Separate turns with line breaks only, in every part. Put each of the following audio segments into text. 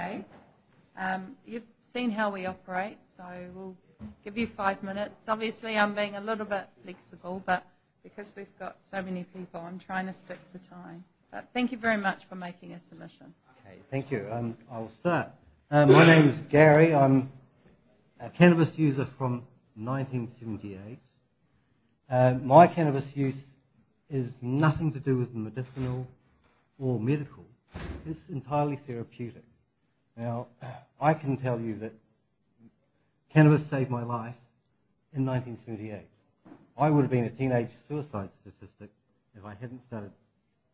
okay. You've seen how we operate, so we'll give you 5 minutes. Obviously, I'm being a little bit flexible, but because we've got so many people, I'm trying to stick to time. But thank you very much for making a submission.
Okay, thank you. I'll start. My name's Gary. I'm a cannabis user from 1978. My cannabis use is nothing to do with medicinal or medical. It's entirely therapeutic. Now, I can tell you that cannabis saved my life in 1978. I would have been a teenage suicide statistic if I hadn't started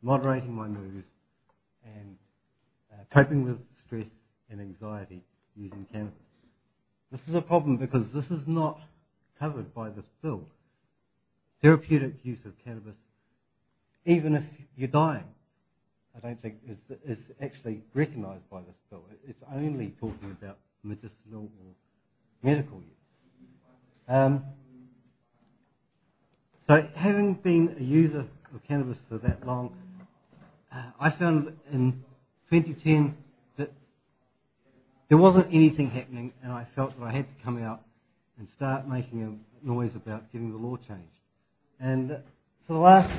moderating my mood and coping with stress and anxiety using cannabis. This is a problem because this is not covered by this bill. Therapeutic use of cannabis, even if you're dying, I don't think is actually recognised by this bill. It's only talking about medicinal or medical use. So having been a user of cannabis for that long, I found in 2010 that there wasn't anything happening, and I felt that I had to come out and start making a noise about getting the law changed. And for the last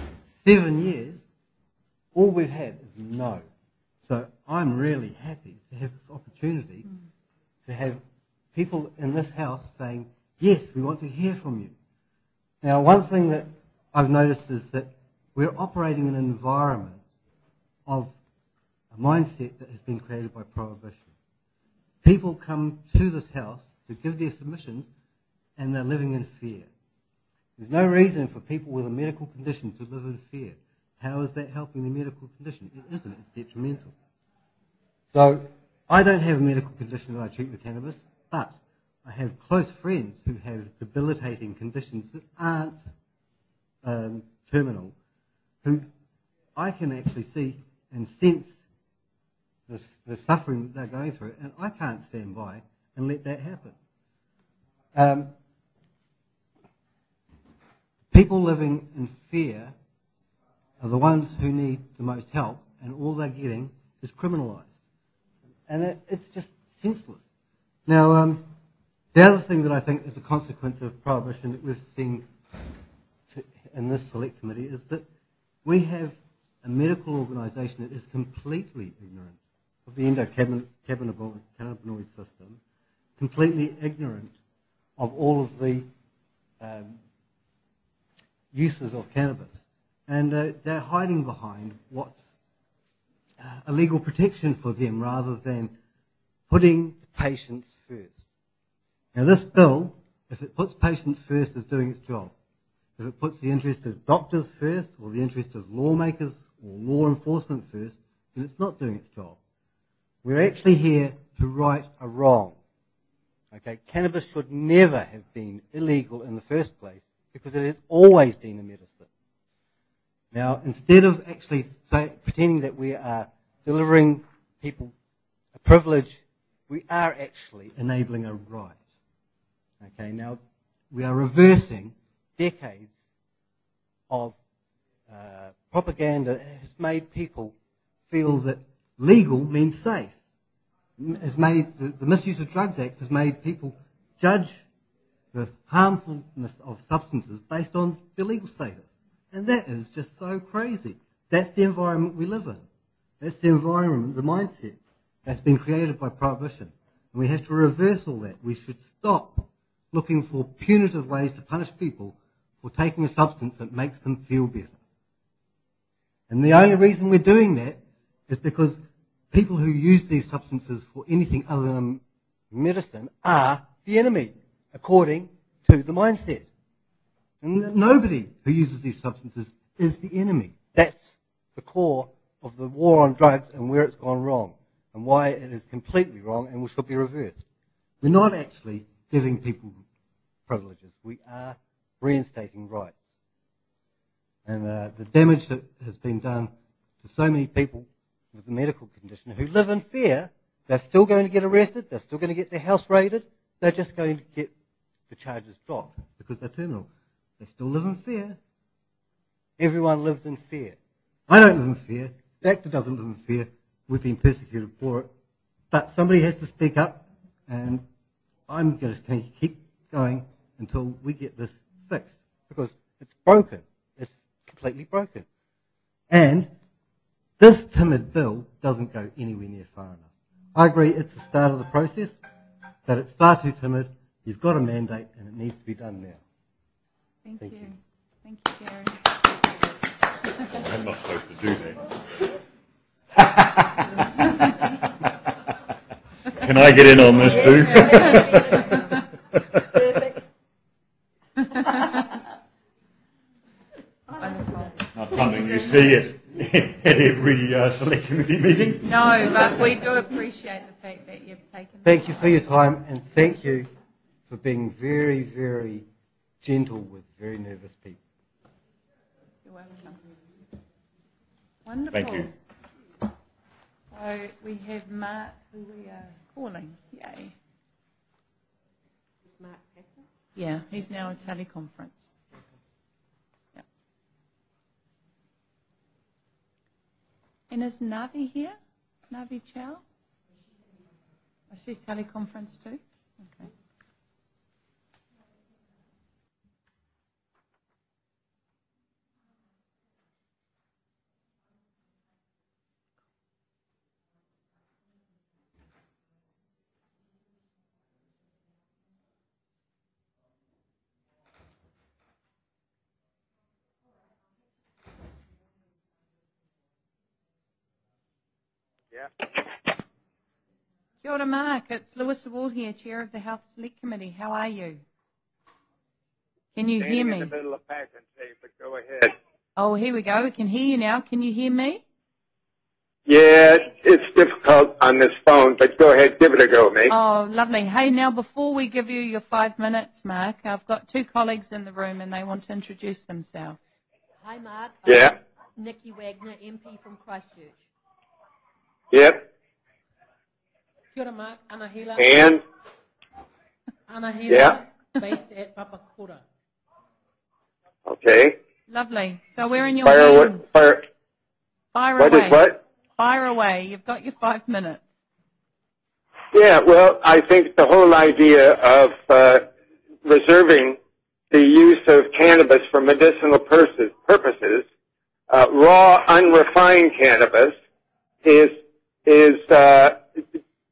7 years, all we've had is no. So I'm really happy to have this opportunity to have people in this house saying, yes, we want to hear from you. Now, one thing that I've noticed is that we're operating in an environment of a mindset that has been created by prohibition. People come to this house to give their submissions and they're living in fear. There's no reason for people with a medical condition to live in fear. How is that helping the medical condition? It isn't. It's detrimental. So I don't have a medical condition that I treat with cannabis, but I have close friends who have debilitating conditions that aren't terminal, who I can actually see and sense the suffering that they're going through, and I can't stand by and let that happen. People living in fear are the ones who need the most help, and all they're getting is criminalised. And it's just senseless. Now, the other thing that I think is a consequence of prohibition that we've seen in this select committee is that we have a medical organisation that is completely ignorant of the endocannabinoid system, completely ignorant of all of the uses of cannabis. And they're hiding behind what's a legal protection for them rather than putting patients first. Now this bill, if it puts patients first, is doing its job. If it puts the interest of doctors first or the interest of lawmakers or law enforcement first, then it's not doing its job. We're actually here to right a wrong. Okay, cannabis should never have been illegal in the first place because it has always been a medicine. Now, instead of actually pretending that we are delivering people a privilege, we are actually enabling a right. Okay, now we are reversing decades of propaganda that has made people feel that legal means safe. The Misuse of Drugs Act has made people judge the harmfulness of substances based on their legal status. And that is just so crazy. That's the environment we live in. That's the environment, the mindset that's been created by prohibition. And we have to reverse all that. We should stop looking for punitive ways to punish people for taking a substance that makes them feel better. And the only reason we're doing that is because people who use these substances for anything other than medicine are the enemy, according to the mindset. And nobody who uses these substances is the enemy. That's the core of the war on drugs and where it's gone wrong and why it is completely wrong and should be reversed. We're not actually giving people privileges. We are reinstating rights. And the damage that has been done to so many people with a medical condition who live in fear, they're still going to get arrested, they're still going to get their house raided, they're just going to get the charges dropped because they're terminal. They still live in fear. Everyone lives in fear. I don't live in fear. The actor doesn't live in fear. We've been persecuted for it. But somebody has to speak up, and I'm just going to keep going until we get this fixed, because it's broken. It's completely broken. And this timid bill doesn't go anywhere near far enough. I agree it's the start of the process, but it's far too timid. You've got a mandate, and it needs to be done now.
Thank you. Thank you, Gary.
I'm not supposed to do that. Can I get in on this too?
Perfect. Wonderful.
Not something you see at every select committee meeting.
No, but we do appreciate the fact that you've taken.
Thank you for your time, and thank you for being very, very gentle with very nervous people.
You're welcome. Wonderful.
Thank you.
So we have Mark, who we are calling. Yay.
Is Mark Patton?
Yeah, he's now a teleconference. Yep. And is Navi here? Navi Chou? Oh, she's teleconference too? Okay.
Yeah.
Kia ora, Mark. It's Louisa Ward here, Chair of the Health Select Committee. How are you? Can you hear me?
In the middle of Patton, but go ahead.
Oh, here we go. We can hear you now. Can you hear me?
Yeah, it's difficult on this phone, but go ahead, give it a go, mate.
Oh, lovely. Hey, now before we give you your 5 minutes, Mark, I've got two colleagues in the room and they want to introduce themselves.
Hi, Mark.
Yeah.
I'm Nikki Wagner, MP from Christchurch.
Yep.
Kia ora, Mark. Anahila.
And?
Anahila,
Yeah.
based at Papakura.
Okay.
Lovely. So we're in your
Fire,
hands.
fire,
Fire
what
away.
is what?
Fire away. You've got your 5 minutes.
Yeah, well, I think the whole idea of reserving the use of cannabis for medicinal purposes, raw, unrefined cannabis, is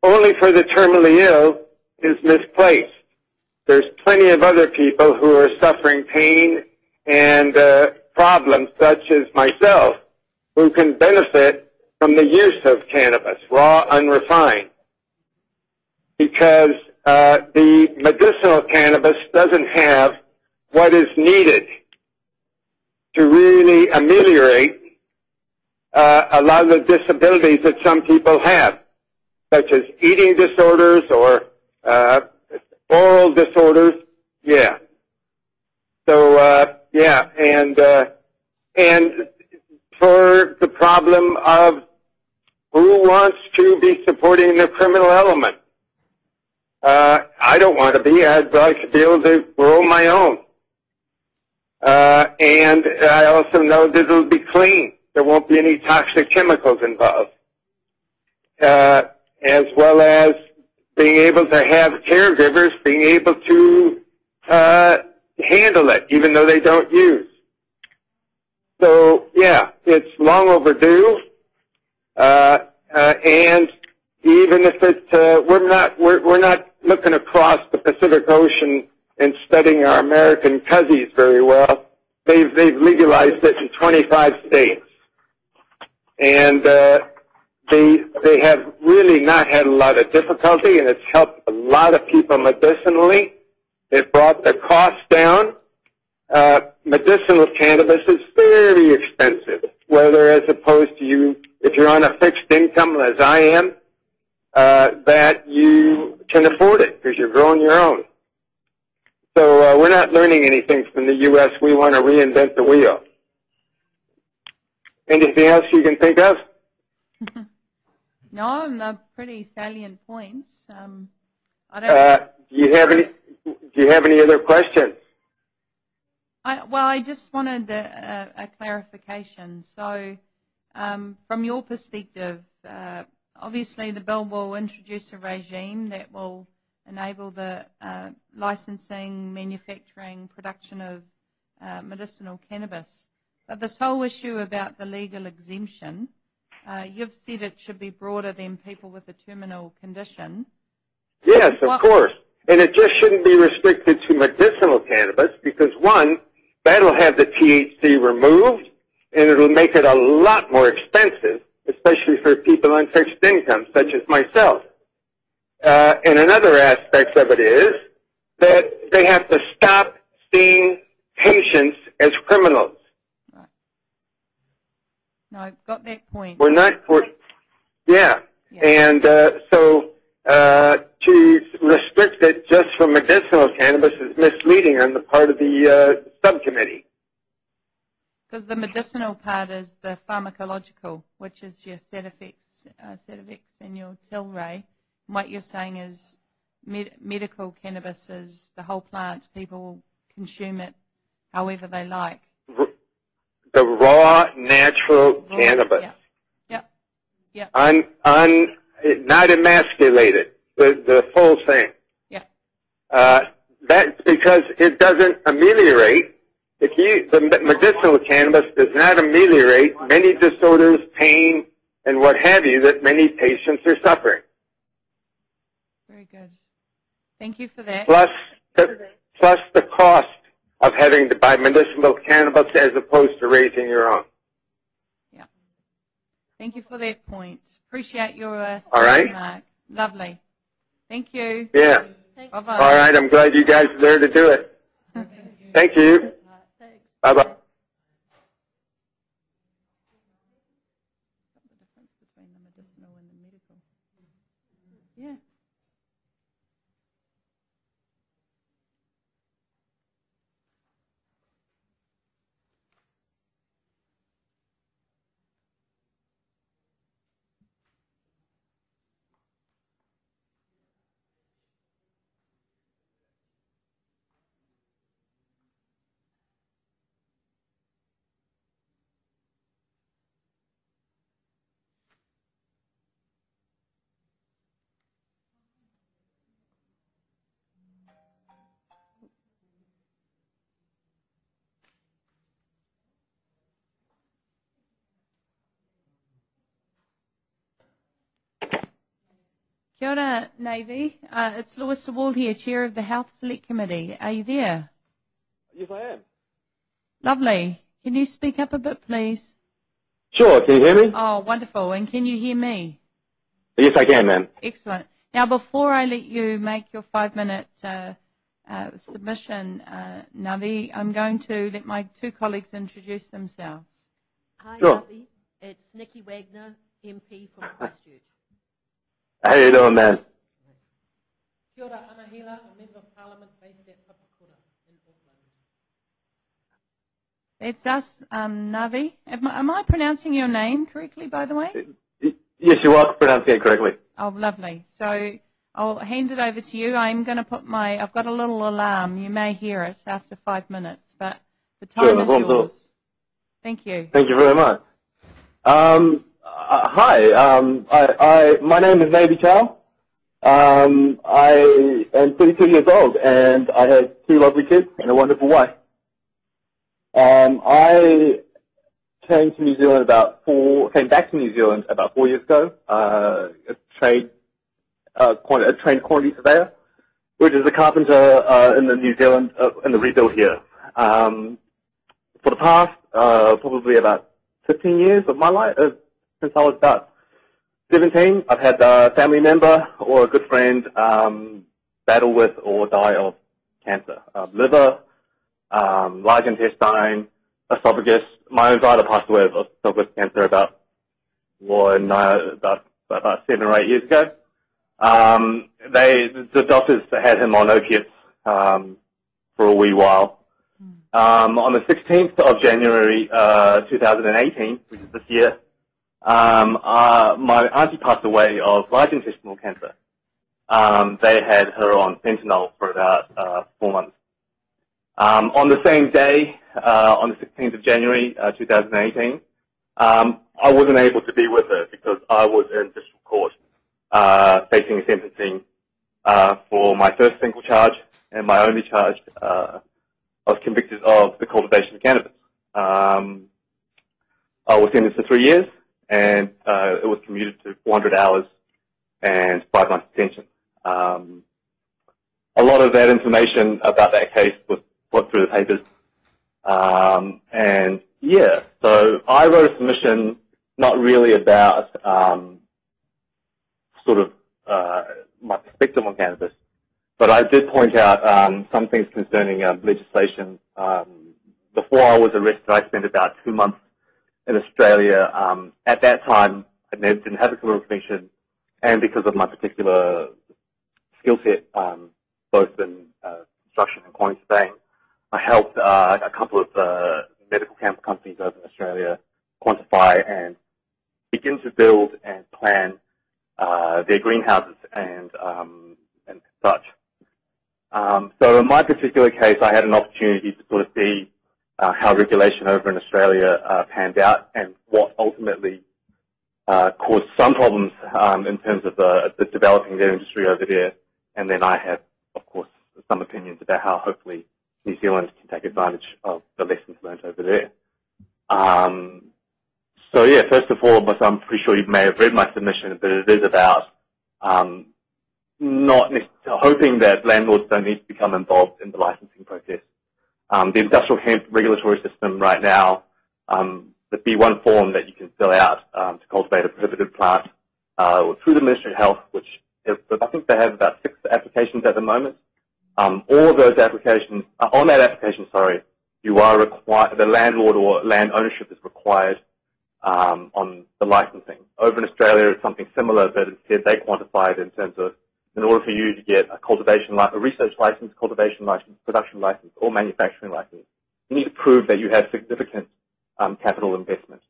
only for the terminally ill is misplaced. There's plenty of other people who are suffering pain and problems, such as myself, who can benefit from the use of cannabis, raw, unrefined, because the medicinal cannabis doesn't have what is needed to really ameliorate a lot of the disabilities that some people have, such as eating disorders or oral disorders. Yeah. So yeah, and for the problem of who wants to be supporting the criminal element. I don't want to be. I'd like to be able to grow my own. And I also know that it'll be clean. There won't be any toxic chemicals involved. As well as being able to have caregivers being able to handle it, even though they don't use. So, yeah, it's long overdue. And even if it, we're not looking across the Pacific Ocean and studying our American cousins very well. They've legalized it in 25 states. And they have really not had a lot of difficulty, and it's helped a lot of people medicinally. It brought the cost down. Medicinal cannabis is very expensive, whether as opposed to you, if you're on a fixed income, as I am, that you can afford it because you're growing your own. So we're not learning anything from the U.S. We want to reinvent the wheel. Anything else you can think of?
No, the pretty salient points. I don't.
Do you have any other questions?
Well, I just wanted a clarification. So, from your perspective, obviously the bill will introduce a regime that will enable the licensing, manufacturing, production of medicinal cannabis. But this whole issue about the legal exemption, you've said it should be broader than people with a terminal condition.
Yes, of course. And it just shouldn't be restricted to medicinal cannabis because, one, that'll have the THC removed, and it'll make it a lot more expensive, especially for people on fixed income, such as myself. And another aspect of it is that they have to stop seeing patients as criminals.
Right. No, I've got that point.
Yeah. And so to restrict it just for medicinal cannabis is misleading on the part of the subcommittee.
Because the medicinal part is the pharmacological, which is your Sativex and your Tilray. And what you're saying is medical cannabis is the whole plant. People consume it however they like.
The raw, natural cannabis.
Yeah.
Not emasculated, the full thing.
Yeah.
That's because it doesn't ameliorate. The medicinal cannabis does not ameliorate many disorders, pain, and what have you that many patients are suffering.
Very good. Thank you for that.
Plus the cost of having to buy medicinal cannabis as opposed to raising your own.
Yeah. Thank you for that point. Appreciate your
all right.
Mark. Lovely. Thank you.
Yeah.
Bye-bye.
All right. I'm glad you guys are there to do it. Thank you. Bye-bye.
What's the difference between the medicinal and the medical? Yeah. Kia ora, Navi. It's Louisa Wall here, Chair of the Health Select Committee. Are you there?
Yes, I am.
Lovely. Can you speak up a bit, please?
Sure. Can you hear me?
Oh, wonderful. And can you hear me?
Yes, I can, ma'am.
Excellent. Now, before I let you make your 5-minute submission, Navi, I'm going to let my two colleagues introduce themselves.
Hi,
Sure.
Navi. It's Nikki Wagner, MP from Christchurch.
How you doing, man?
Kia ora, Anahila, a Member of Parliament based at Papakura in Auckland.
That's us, Navi. Am I pronouncing your name correctly, by the way?
Yes, you are pronouncing it correctly.
Oh, lovely. So I'll hand it over to you. I'm going to put I've got a little alarm. You may hear it after 5 minutes, but the time is yours. Thank you.
Thank you very much. Hi, my name is Navi Chou. I am 32 years old, and I have 2 lovely kids and a wonderful wife. I came back to New Zealand about 4 years ago. A trained quantity surveyor, which is a carpenter in the New Zealand in the rebuild here. For the past probably about 15 years of my life, since I was about 17, I've had a family member or a good friend battle with or die of cancer. Liver, large intestine, esophagus. My own father passed away of esophagus cancer about 7 or 8 years ago. The doctors had him on opiates for a wee while. On the 16th of January 2018, which is this year, my auntie passed away of large intestinal cancer. They had her on fentanyl for about 4 months. On the same day, on the 16th of January 2018, I wasn't able to be with her because I was in district court, facing sentencing for my first single charge and my only charge. I was convicted of the cultivation of cannabis. I was sentenced to 3 years, and it was commuted to 400 hours and 5 months detention. A lot of that information about that case was put through the papers. And yeah, so I wrote a submission not really about my perspective on cannabis, but I did point out some things concerning legislation. Before I was arrested, I spent about 2 months in Australia. At that time, I didn't have a criminal conviction, and because of my particular skill set, both in construction and quantity surveying, I helped a couple of medical chemical companies over in Australia quantify and begin to build and plan their greenhouses and such. So in my particular case, I had an opportunity to sort of see how regulation over in Australia panned out and what ultimately caused some problems in terms of the developing their industry over there. And then I have, of course, some opinions about how hopefully New Zealand can take advantage of the lessons learned over there. So yeah, first of all, but I'm pretty sure you may have read my submission, but it is about not hoping that landlords don't need to become involved in the licensing process. The industrial hemp regulatory system right now, the B1 form that you can fill out to cultivate a prohibited plant through the Ministry of Health, which I think they have about 6 applications at the moment. All of those applications, on that application, you are required, the landlord or land ownership is required on the licensing. Over in Australia, it's something similar, but instead they quantify it in terms of, in order for you to get a cultivation license, a research license, cultivation license, production license, or manufacturing license, you need to prove that you have significant capital investment.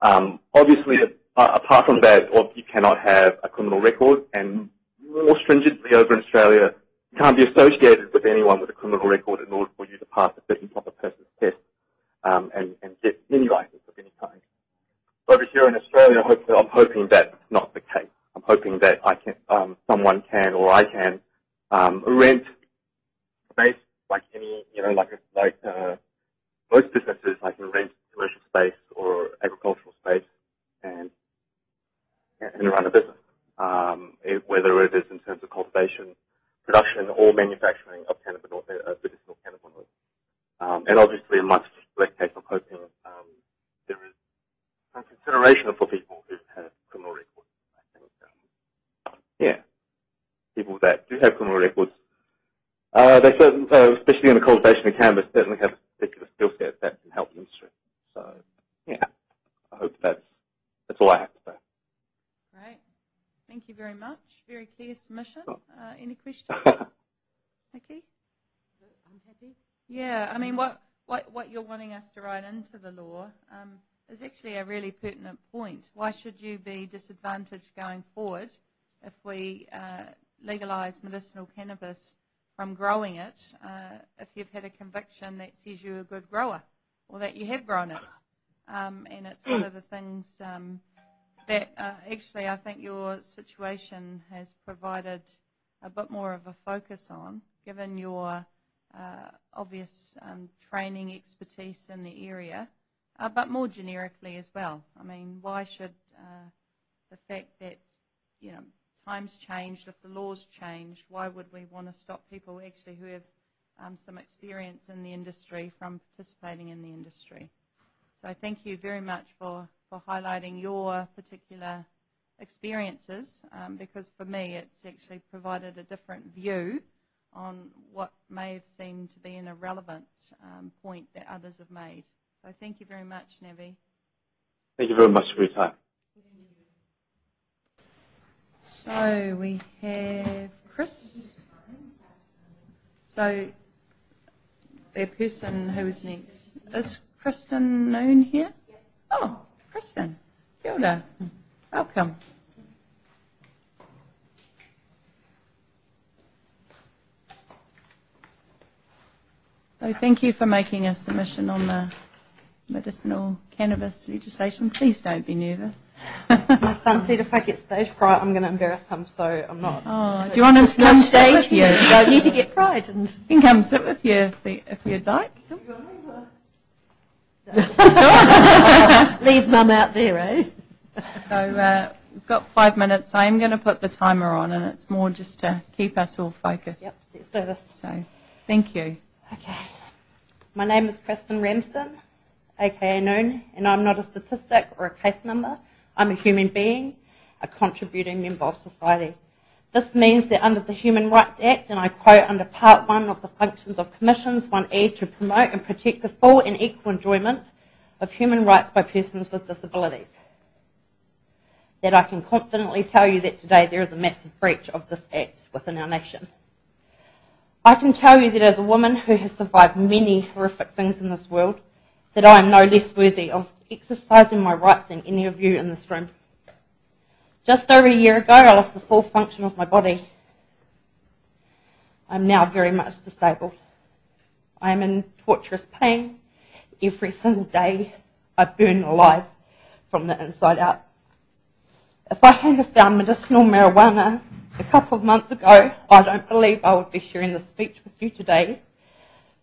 Obviously, apart from that, you cannot have a criminal record, and more stringently over in Australia, you can't be associated with anyone with a criminal record in order for you to pass a fit and proper person's test and get any license of any kind. Over here in Australia, I'm hoping that's not the case. I'm hoping that I can, someone can, or I can, rent space like any, like most businesses. I can rent commercial space or agricultural space and run a business, whether it is in terms of cultivation, production, or manufacturing of medicinal cannabinoids. And obviously, in my particular case, I'm hoping there is some consideration for people who have criminal records. People that do have criminal records, they certainly, especially in the cultivation of cannabis, certainly have a particular skill set that can help the industry. So, yeah, I hope that's all I have to say.
Great. Thank you very much. Very clear submission. Any questions? Nikki?
I'm happy.
Yeah, I mean, what you're wanting us to write into the law is actually a really pertinent point. Why should you be disadvantaged going forward if we legalise medicinal cannabis from growing it if you've had a conviction that says you're a good grower or that you have grown it? And it's one of the things that actually I think your situation has provided a bit more of a focus on, given your obvious training expertise in the area, but more generically as well. I mean, why should the fact that, times changed, if the laws changed, why would we want to stop people actually who have some experience in the industry from participating in the industry? So thank you very much for highlighting your particular experiences, because for me it's actually provided a different view on what may have seemed to be an irrelevant point that others have made. So thank you very much, Navi.
Thank you very much for your time.
So we have Chris. So the person who is next is Kristan Noone here. Oh, Kristan, kia ora. Welcome. So thank you for making a submission on the medicinal cannabis legislation. Please don't be nervous.
My son said if I get stage fright, I'm going to embarrass him, so I'm not.
Oh, do you want him to come sit with you?
You don't need to get frightened.
He can come sit with you if you'd like.
Leave Mum out there, eh?
So we've got 5 minutes. I am going to put the timer on, and it's more just to keep us all focused.
Yep, let's do this.
So, thank you.
Okay. My name is Kristan Ramsden, aka Noone, and I'm not a statistic or a case number. I'm a human being, a contributing member of society. This means that under the Human Rights Act, and I quote under Part 1 of the functions of commissions 1E to promote and protect the full and equal enjoyment of human rights by persons with disabilities, that I can confidently tell you that today there is a massive breach of this act within our nation. I can tell you that as a woman who has survived many horrific things in this world, that I am no less worthy of exercising my rights than any of you in this room. Just over a year ago, I lost the full function of my body. I'm now very much disabled. I am in torturous pain. Every single day, I burn alive from the inside out. If I hadn't found medicinal marijuana a couple of months ago, I don't believe I would be sharing this speech with you today,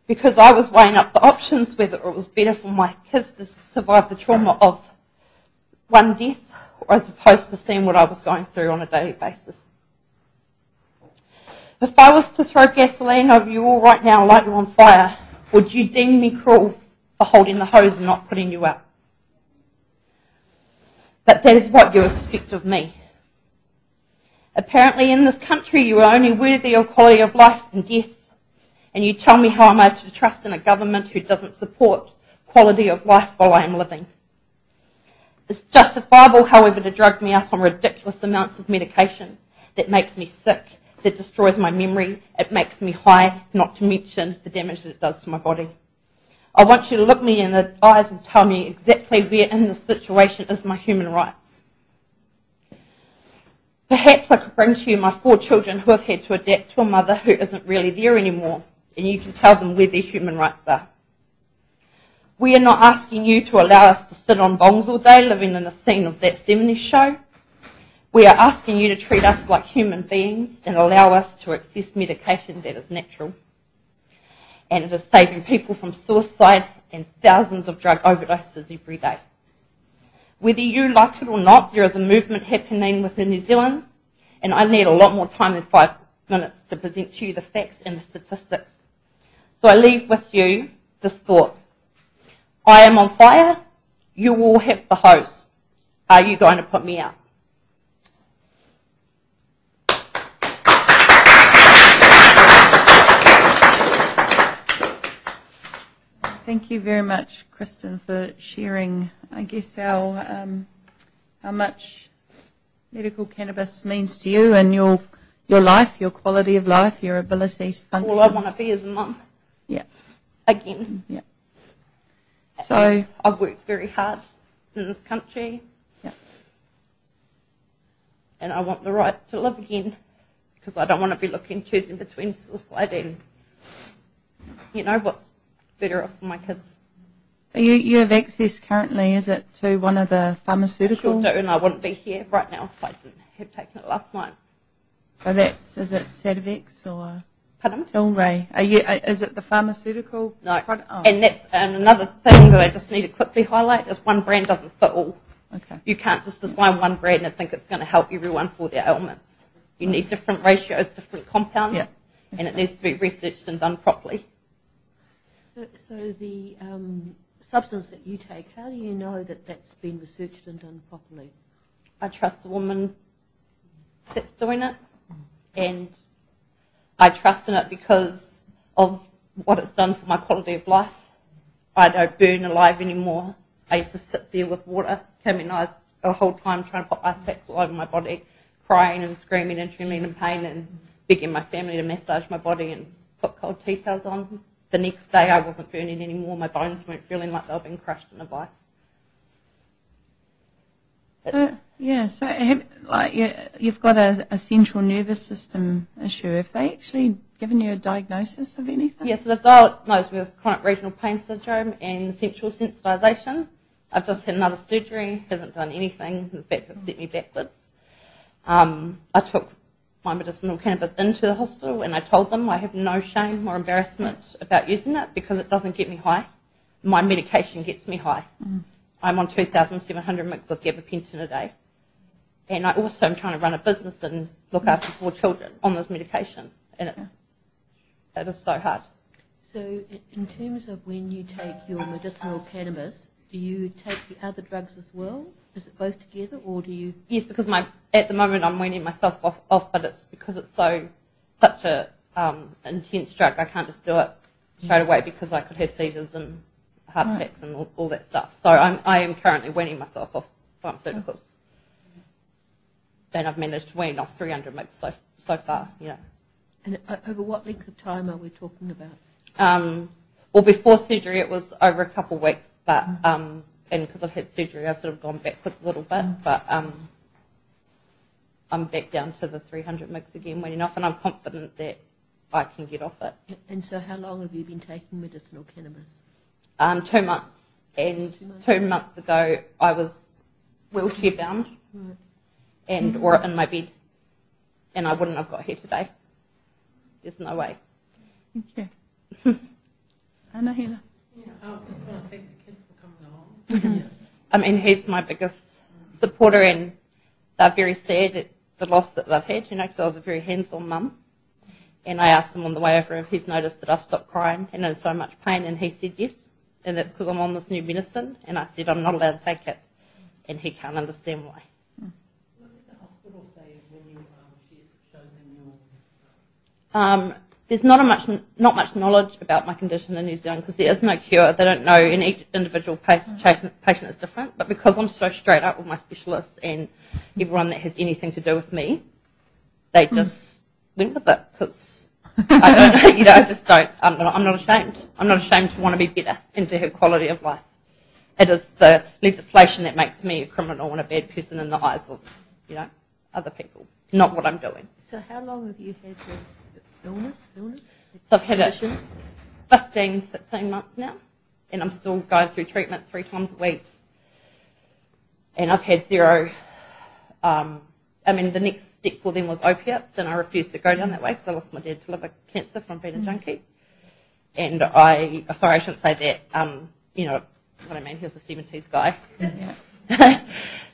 because I was weighing up the options whether it was better for my kids to survive the trauma of one death, or as opposed to seeing what I was going through on a daily basis. If I was to throw gasoline over you all right now and light you on fire, would you deem me cruel for holding the hose and not putting you out? But that is what you expect of me. Apparently in this country you are only worthy of quality of life and death, and you tell me how am I to trust in a government who doesn't support quality of life while I am living. It's justifiable, however, to drug me up on ridiculous amounts of medication that makes me sick, that destroys my memory, it makes me high, not to mention the damage that it does to my body. I want you to look me in the eyes and tell me exactly where in this situation is my human rights. Perhaps I could bring to you my 4 children who have had to adapt to a mother who isn't really there anymore, and you can tell them where their human rights are. We are not asking you to allow us to sit on bongs all day living in a scene of that 70s show. We are asking you to treat us like human beings and allow us to access medication that is natural. And it is saving people from suicide and thousands of drug overdoses every day. Whether you like it or not, there is a movement happening within New Zealand, and I need a lot more time than 5 minutes to present to you the facts and the statistics. So I leave with you this thought. I am on fire, you all have the hose. Are you going to put me out?
Thank you very much, Kristan, for sharing, I guess, how much medical cannabis means to you and your life, your quality of life, your ability to function.
All I want to be is a mum.
Yeah.
Again.
Yeah. So
I've worked very hard in this country.
Yeah.
And I want the right to live again, because I don't want to be choosing between suicide and, what's better off for my kids.
You have access currently, is it, to one of the pharmaceutical?
I sure do, and I wouldn't be here right now if I didn't have taken it last night.
So is it Sativex or
Pardon?
Tilray? Is it the pharmaceutical
No.
product? Oh.
And that's another thing that I just need to quickly highlight is one brand doesn't fit all.
Okay.
You can't just assign one brand and think it's going to help everyone for their ailments. You need different ratios, different compounds,
Yeah.
and it needs to be researched and done properly.
So the substance that you take, how do you know that that's been researched and done properly?
I trust the woman that's doing it, and I trust in it because of what it's done for my quality of life. I don't burn alive anymore. I used to sit there with water coming out the whole time trying to put ice packs all over my body, crying and screaming and trembling in pain and begging my family to massage my body and put cold tea towels on. The next day I wasn't burning anymore. My bones weren't feeling like they were being crushed in a vice.
You've got a central nervous system issue. Have they actually given you a diagnosis of anything?
Yes, they've diagnosed me with chronic regional pain syndrome and central sensitisation. I've just had another surgery, hasn't done anything. In fact, it set me backwards. I took my medicinal cannabis into the hospital and I told them I have no shame or embarrassment about using it because it doesn't get me high. My medication gets me high. I'm on 2,700 mg of gabapentin a day. And I also am trying to run a business and look after 4 children on this medication. And it is so hard. So
in terms of when you take your medicinal cannabis, do you take the other drugs as well? Is it both together, or do you?
Yes, because at the moment I'm weaning myself off, but it's because it's such a intense drug. I can't just do it straight away because I could have seizures and heart attacks and all that stuff. So I am currently weaning myself off pharmaceuticals, and I've managed to wean off 300 mg so far. You know.
And over what length of time are we talking about?
Well, before surgery it was over a couple of weeks, but and because I've had surgery, I've sort of gone backwards a little bit, but I'm back down to the 300 mg again, weaning off, and I'm confident that I can get off it.
And so how long have you been taking medicinal cannabis?
2 months, and 2 months ago I was wheelchair bound or in my bed, and I wouldn't have got here today. There's no way.
Thank you. Anahila.
I just want to thank the kids for coming along.
I mean, he's my biggest supporter, and they're very sad at the loss that they've had, you know, because I was a very hands-on mum. And I asked him on the way over if he's noticed that I've stopped crying and in so much pain, and he said yes. And that's because I'm on this new medicine, and I said I'm not allowed to take it, and he can't understand why.
What did the hospital say when you showed them your...
There's not much knowledge about my condition in New Zealand because there is no cure. They don't know, and each individual patient is different. But because I'm so straight up with my specialists and everyone that has anything to do with me, they just went with it because I don't know, you know, I just don't. I'm not ashamed. I'm not ashamed to want to be better and to have quality of life. It is the legislation that makes me a criminal and a bad person in the eyes of, you know, other people, not what I'm doing.
So how long have you had this illness?
So I've had it 15, 16 months now, and I'm still going through treatment 3 times a week. And I've had 0, I mean, the next step for them was opiates, and I refused to go down that way because I lost my dad to liver cancer from being a junkie. And sorry, I shouldn't say that, you know what I mean, he was a 70s guy. Yeah.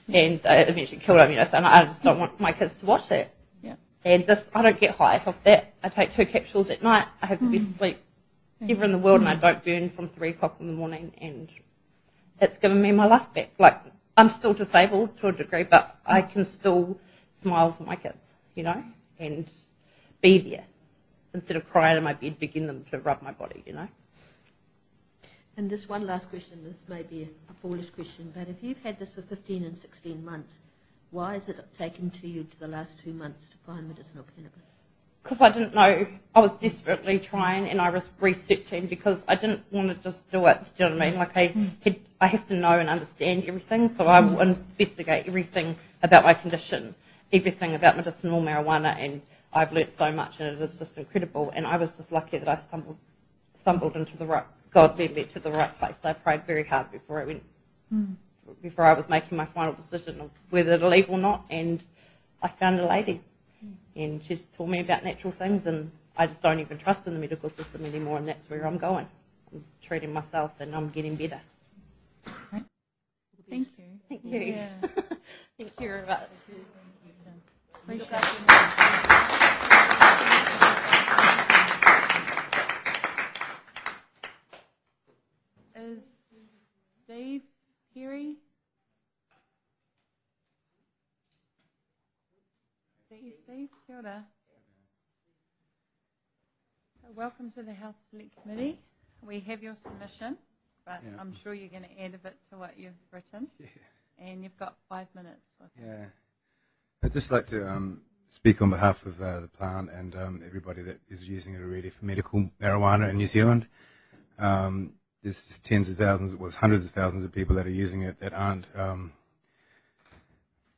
And eventually killed him, you know, so I just don't want my kids to watch that. And I don't get high off that. I take 2 capsules at night. I have the best sleep ever in the world, and I don't burn from 3 o'clock in the morning. And it's given me my life back. Like, I'm still disabled to a degree, but I can still smile for my kids, you know, and be there instead of crying in my bed, begging them to rub my body, you know.
And just one last question. This may be a foolish question, but if you've had this for 15 and 16 months, why has it taken to you to the last 2 months to find medicinal cannabis?
Because I didn't know. I was desperately trying, and I was researching because I didn't want to just do it. Do you know what I mean? Like I have to know and understand everything, so I will investigate everything about my condition, everything about medicinal marijuana, and I've learnt so much, and it is just incredible. And I was just lucky that I stumbled into the right. God led me to the right place. I prayed very hard before I went. Before I was making my final decision of whether to leave or not, and I found a lady, and she's told me about natural things, and I just don't even trust in the medical system anymore, and that's where I'm going. I'm treating myself, and I'm getting better.
Right. Thank you.
Thank you.
Yeah.
Thank you very much.
Appreciate it. Is Steve Perry? Steve, kia ora. So welcome to the Health Select Committee. We have your submission, but I'm sure you're going to add a bit to what you've written. Yeah. And you've got 5 minutes.
Yeah. I'd just like to speak on behalf of the plant and everybody that is using it already for medical marijuana in New Zealand. There's tens of thousands, well, hundreds of thousands of people that are using it that aren't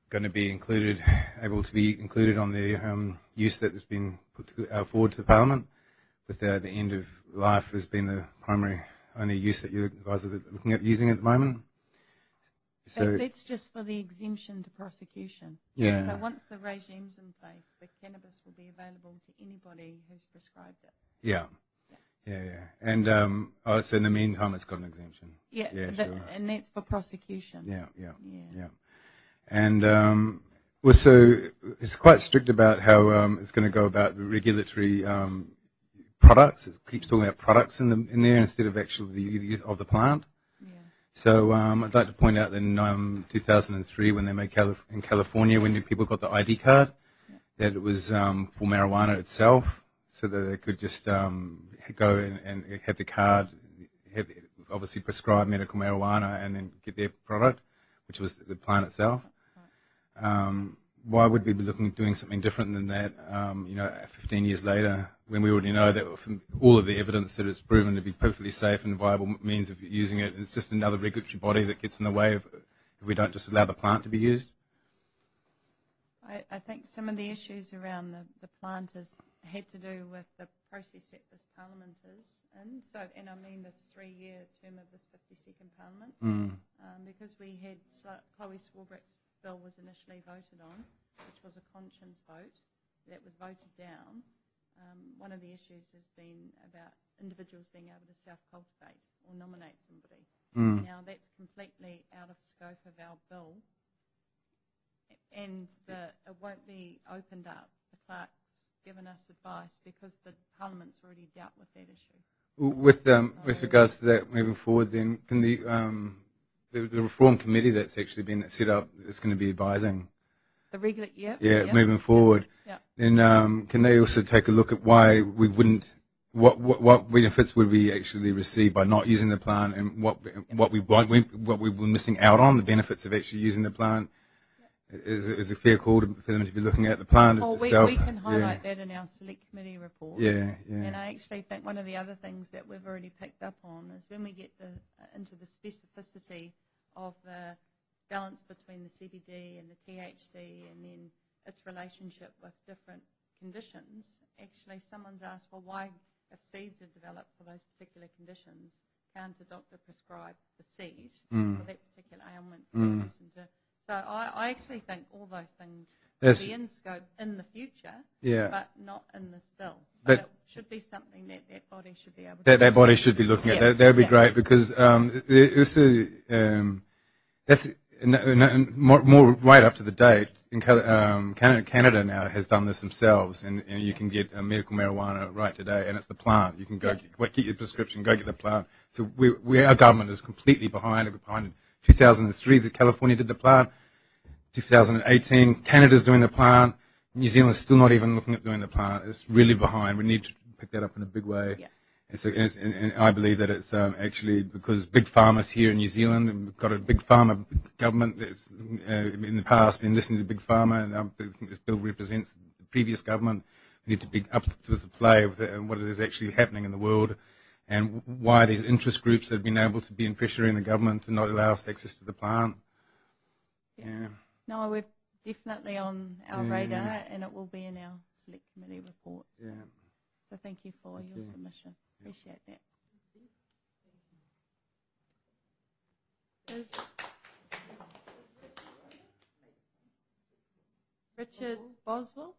going to be able to be included on the use that has been put forward to the Parliament, with the end of life has been the only use that you guys are looking at using at the moment. So
That's just for the exemption to prosecution.
yeah,
So once the regime's in place, the cannabis will be available to anybody who's prescribed it.
yeah. And so in the meantime, it's got an exemption.
Yeah,
Sure.
and that's for prosecution.
Yeah. And also, it's quite strict about how it's going to go about the regulatory products. It keeps talking about products in there instead of actually the use of the plant.
Yeah.
So I'd like to point out that in 2003, when they made in California, when people got the ID card, that it was for marijuana itself, so that they could just go and have the card, obviously prescribe medical marijuana, and then get their product, which was the plant itself. Why would we be looking at doing something different than that, 15 years later, when we already know that from all of the evidence that it's proven to be perfectly safe and viable means of using it? It's just another regulatory body that gets in the way if we don't just allow the plant to be used.
I think some of the issues around the plant had to do with the process that this Parliament is in. So, and I mean this 3-year term of this 52nd Parliament, because we had Chloe Swarbrick's bill was initially voted on, which was a conscience vote that was voted down. One of the issues has been about individuals being able to self-cultivate or nominate somebody. Now that's completely out of scope of our bill, and it won't be opened up. The clerk's given us advice because the Parliament's already dealt with that issue.
With regards to that, moving forward, then can the reform committee that's actually been set up is going to be advising
the regular,
moving forward.
Yeah.
Then can they also take a look at why we wouldn't? What benefits would we actually receive by not using the plant, and what we were missing out on, the benefits of actually using the plant? Is a fair call for them to be looking at the plant itself.
We can highlight that in our select committee report.
Yeah.
And I actually think one of the other things that we've already picked up on is when we get into the specificity of the balance between the CBD and the THC and then its relationship with different conditions. Actually, someone's asked, well, why, if seeds are developed for those particular conditions, can't a doctor prescribe the seed for that particular ailment for the person to... So I actually think all those things will be in scope in the future, but not in this bill. But it should be something that body should be able to...
That body should be looking at. That would be great, because that's more right up to the date. In Canada now has done this themselves, and you can get medical marijuana right today, and it's the plant. You can go get your prescription, go get the plant. So our government is completely behind it. 2003, California did the plant. 2018, Canada's doing the plant. New Zealand's still not even looking at doing the plant. It's really behind. We need to pick that up in a big way. Yeah. And I believe that it's actually because big pharma's here in New Zealand, and we've got a big pharma government that's in the past been listening to big pharma, and I think this bill represents the previous government. We need to be up to the play with what is actually happening in the world, and why these interest groups have been able to be in pressuring the government to not allow us access to the plant. Yeah.
No, we're definitely on our radar, and it will be in our select committee report.
Yeah.
So thank you for your submission. Appreciate that. Is Richard Boswell?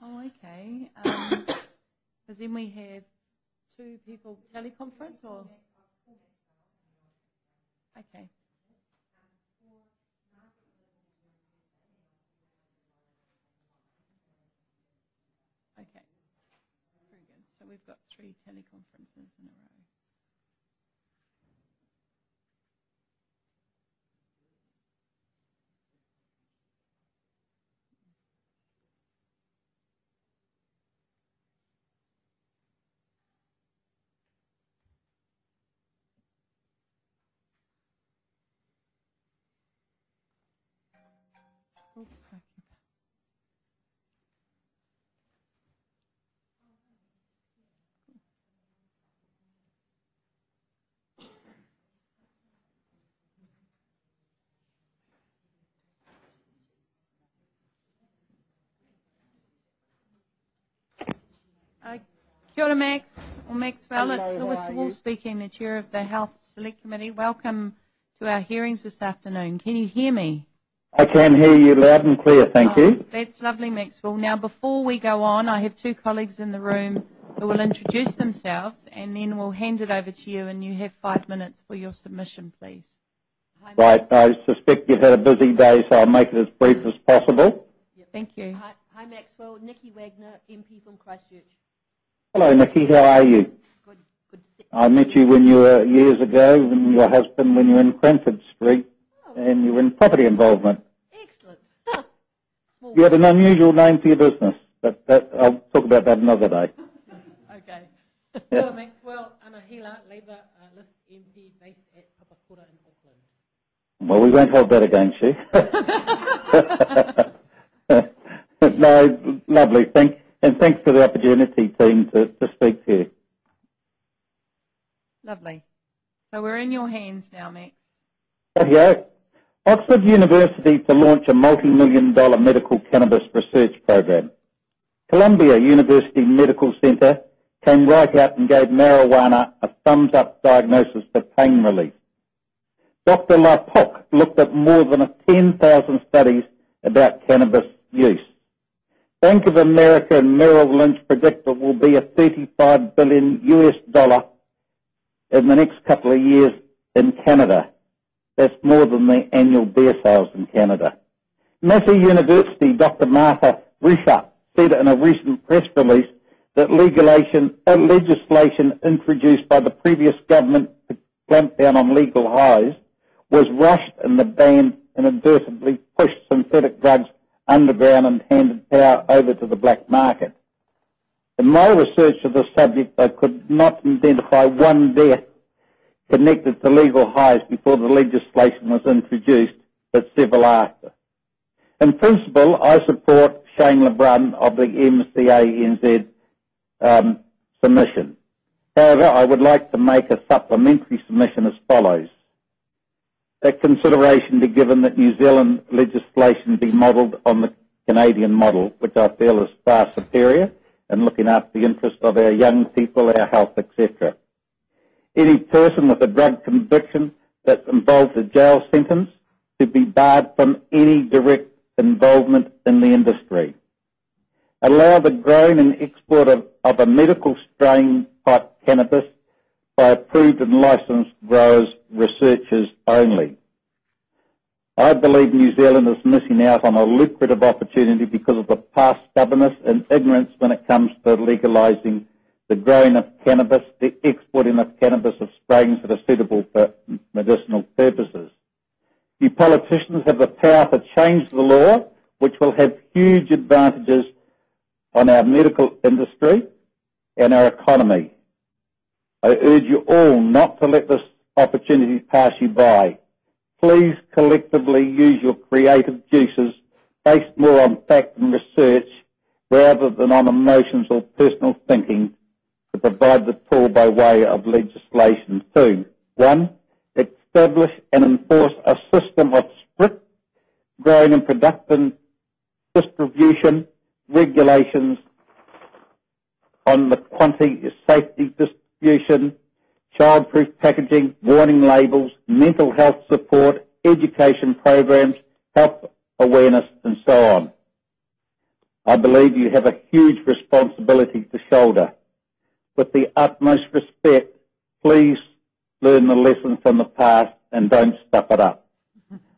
Oh, okay. Because then we have 2 people teleconference, or? Okay. Okay. Very good. So we've got 3 teleconferences in a row. Oops, I keep... Kia ora, Max. Well, Maxwell, it's
Hello,
Louisa
how are
Wall
you?
speaking, the Chair of the Health Select Committee. Welcome to our hearings this afternoon. Can you hear me?
I can hear you loud and clear, thank you.
That's lovely, Maxwell. Now, before we go on, I have two colleagues in the room who will introduce themselves, and then we'll hand it over to you, and you have 5 minutes for your submission, please.
Right, I suspect you've had a busy day, so I'll make it as brief as possible.
Thank you.
Hi, Maxwell. Nikki Wagner, MP from Christchurch.
Hello, Nikki, how are you?
Good to see
I met you when you were years ago, and your husband when you were in Cranford Street, and you were in property involvement.
Excellent.
You had an unusual name for your business, but I'll talk about that another day.
Okay.
Yeah.
Hello, Maxwell. Anahila, Labour list MP based at Papakura in Auckland.
Well, we won't hold that against you. No, lovely. Thanks for the opportunity, team, to speak to you.
Lovely. So we're in your hands now, Max.
Rightio. Oxford University to launch a multi-million-dollar medical cannabis research program. Columbia University Medical Centre came right out and gave marijuana a thumbs-up diagnosis for pain relief. Dr. LaPoc looked at more than 10,000 studies about cannabis use. Bank of America and Merrill Lynch predict it will be a $35 billion in the next couple of years in Canada. That's more than the annual beer sales in Canada. Massey University, Dr. Martha Risha said in a recent press release that legislation introduced by the previous government to clamp down on legal highs was rushed, and the ban inadvertently pushed synthetic drugs underground and handed power over to the black market. In my research of the subject, I could not identify one death connected to legal highs before the legislation was introduced, but several after. In principle, I support Shane LeBrun of the MCA NZ submission. However, I would like to make a supplementary submission as follows. That consideration be given that New Zealand legislation be modelled on the Canadian model, which I feel is far superior in looking after the interests of our young people, our health, etc. Any person with a drug conviction that involves a jail sentence to be barred from any direct involvement in the industry. Allow the growing and export of a medical strain type cannabis by approved and licensed growers, researchers only. I believe New Zealand is missing out on a lucrative opportunity because of the past stubbornness and ignorance when it comes to legalising the growing of cannabis, the exporting of cannabis of strains that are suitable for medicinal purposes. You politicians have the power to change the law, which will have huge advantages on our medical industry and our economy. I urge you all not to let this opportunity pass you by. Please collectively use your creative juices based more on fact and research rather than on emotions or personal thinking to provide the tool by way of legislation. 2. 1. Establish and enforce a system of strict growing and production, distribution, regulations on the quantity, safety, distribution, child-proof packaging, warning labels, mental health support, education programs, health awareness, and so on. I believe you have a huge responsibility to shoulder. With the utmost respect, please learn the lessons from the past and don't stuff it up.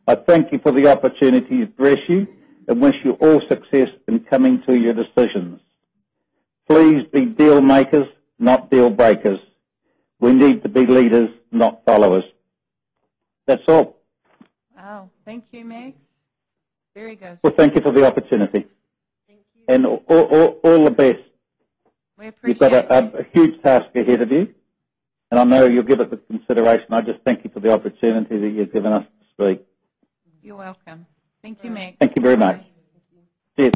I thank you for the opportunity to address you and wish you all success in coming to your decisions. Please be deal makers, not deal breakers. We need to be leaders, not followers. That's all.
Wow. Thank you, Max. Very good.
Well, thank you for the opportunity.
Thank you.
And all the best.
We
You've
appreciate
got a huge task ahead of you, and I know you'll give it the consideration. I just thank you for the opportunity that you've given us to speak.
You're welcome. Thank you, Max.
Thank you very much. Cheers.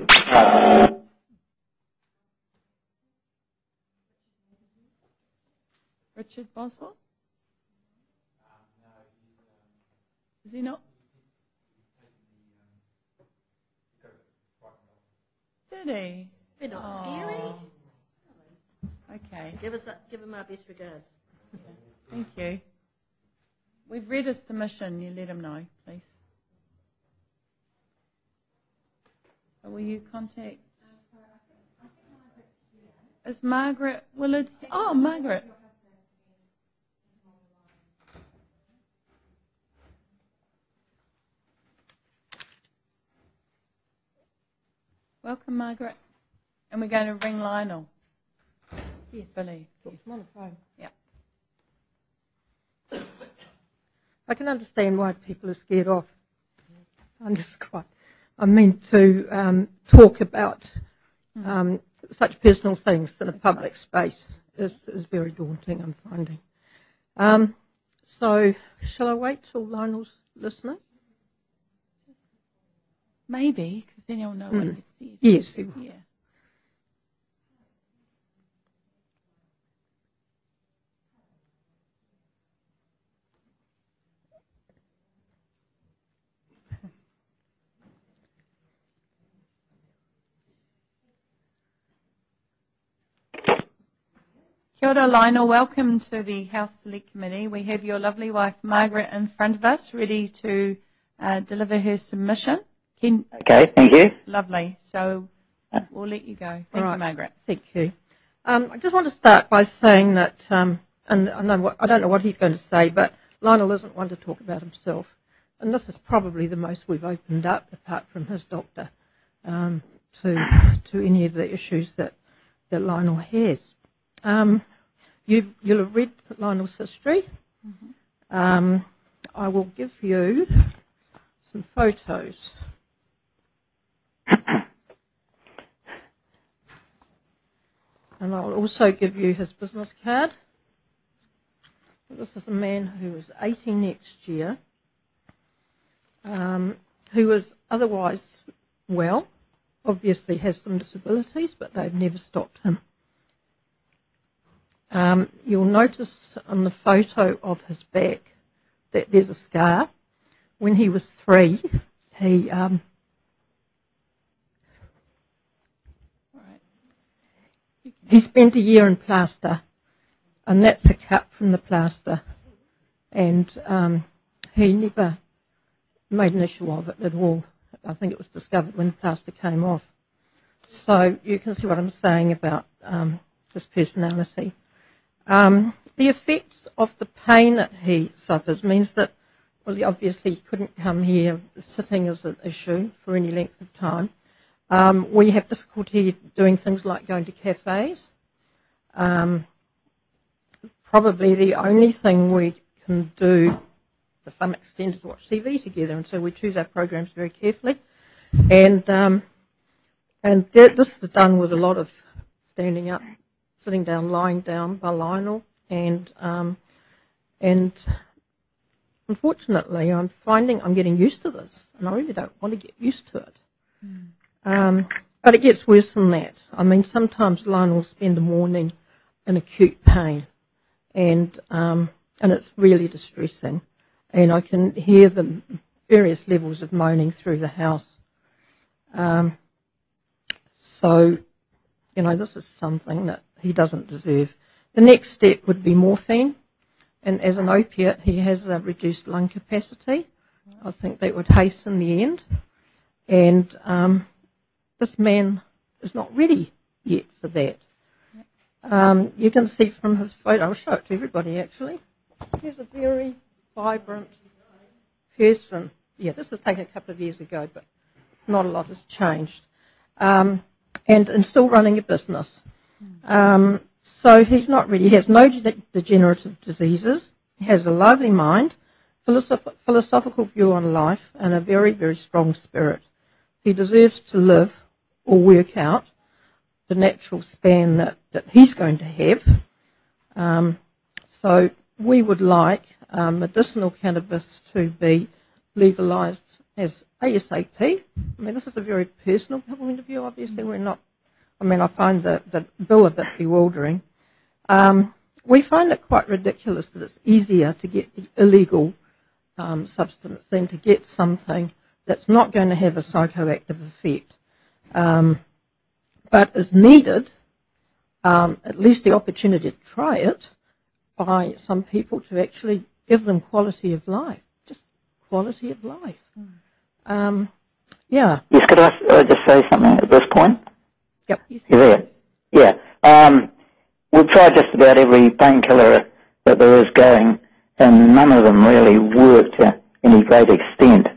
Richard Boswell? Is he not? Did he?
They're not scary.
Okay.
Give him our best regards.
Thank you. We've read his submission. You let him know, please. So will you contact? Is Margaret Willard? Oh, Margaret. Welcome, Margaret. And we're going to ring Lionel.
Yes.
Billy.
Yes. I'm on the phone.
Yeah.
I can understand why people are scared off. I mean to talk about such personal things in a public space is very daunting, I'm finding. So, shall I wait till Lionel's listening?
Maybe, because then he'll know what you've said.
Yes, he will.
Yeah. Kia ora, Lionel. Welcome to the Health Select Committee. We have your lovely wife, Margaret, in front of us, ready to deliver her submission.
Okay, thank you.
Lovely. So we'll let you go. Thank you, Margaret.
Thank you. I just want to start by saying that, and I don't know what he's going to say, but Lionel isn't one to talk about himself. And this is probably the most we've opened up, apart from his doctor, to any of the issues that Lionel has. You'll have read Lionel's history. Mm-hmm. I will give you some photos. And I'll also give you his business card. This is a man who is 80 next year, who is otherwise well, obviously has some disabilities, but they've never stopped him. You'll notice on the photo of his back that there's a scar. When he was 3, he spent a year in plaster, and that's a cut from the plaster. And he never made an issue of it at all. I think it was discovered when the plaster came off. So you can see what I'm saying about his personality. The effects of the pain that he suffers means that, well, he obviously couldn't come here. Sitting is an issue for any length of time. We have difficulty doing things like going to cafes. Probably the only thing we can do to some extent is watch TV together, and so we choose our programs very carefully. And this is done with a lot of standing up, sitting down, lying down by Lionel, and unfortunately I'm finding I'm getting used to this, and I really don't want to get used to it. But it gets worse than that. I mean, sometimes Lionel will spend the morning in acute pain, and it's really distressing, and I can hear the various levels of moaning through the house. So, you know, this is something that he doesn't deserve. The next step would be morphine, and as an opiate, he has a reduced lung capacity. I think that would hasten the end, and this man is not ready yet for that. You can see from his photo, I'll show it to everybody actually. He's a very vibrant person. Yeah, this was taken a couple of years ago, but not a lot has changed. And still running a business. So he's not ready. He has no degenerative diseases. He has a lively mind, philosophical view on life, and a very, very strong spirit. He deserves to live or work out the natural span that he's going to have. So we would like medicinal cannabis to be legalised as ASAP. I mean, this is a very personal point of view, obviously. We're not, I mean, I find the bill a bit bewildering. We find it quite ridiculous that it's easier to get the illegal substance than to get something that's not going to have a psychoactive effect, but is needed at least the opportunity to try it by some people to actually give them quality of life, just quality of life. Yeah.
Yes, could I just say something at this point?
Yep.
You there? Yeah. We've tried just about every painkiller that there is going, and none of them really work to any great extent.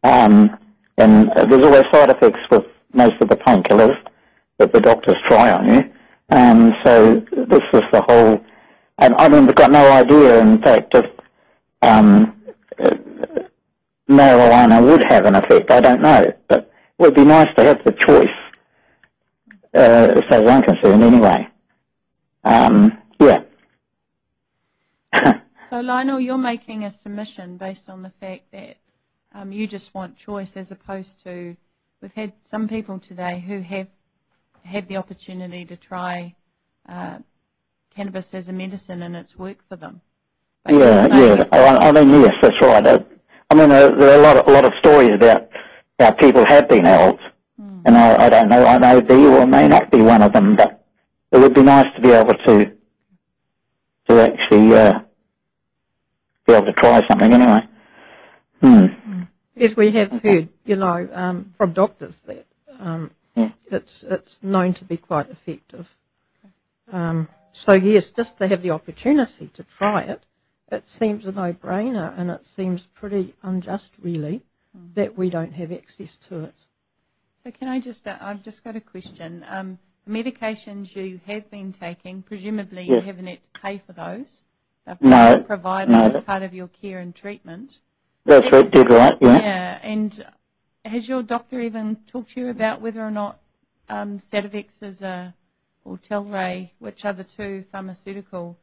And there's always side effects with most of the painkillers that the doctors try on you. So this is the whole, and I mean, we've got no idea, in fact, if marijuana would have an effect. I don't know, but it would be nice to have the choice, as far as I'm concerned, anyway. Yeah.
So, Lionel, you're making a submission based on the fact that you just want choice, as opposed to, we've had some people today who have had the opportunity to try cannabis as a medicine and it's worked for them. But
yeah. I mean, yes, that's right. I mean, there are a lot of stories about how people have been helped, and I don't know, I may be or may not be one of them, but it would be nice to be able to actually be able to try something anyway.
Yes, we have heard, from doctors that it's known to be quite effective. So yes, just to have the opportunity to try it, it seems a no-brainer, and it seems pretty unjust, really, that we don't have access to it.
So can I just, I've just got a question. The medications you have been taking, presumably you haven't had to pay for those. They've been provided as part of your care and treatment.
That's right, did right, yeah.
Yeah, and has your doctor even talked to you about whether or not Sativex or Tilray, which are the two pharmaceutical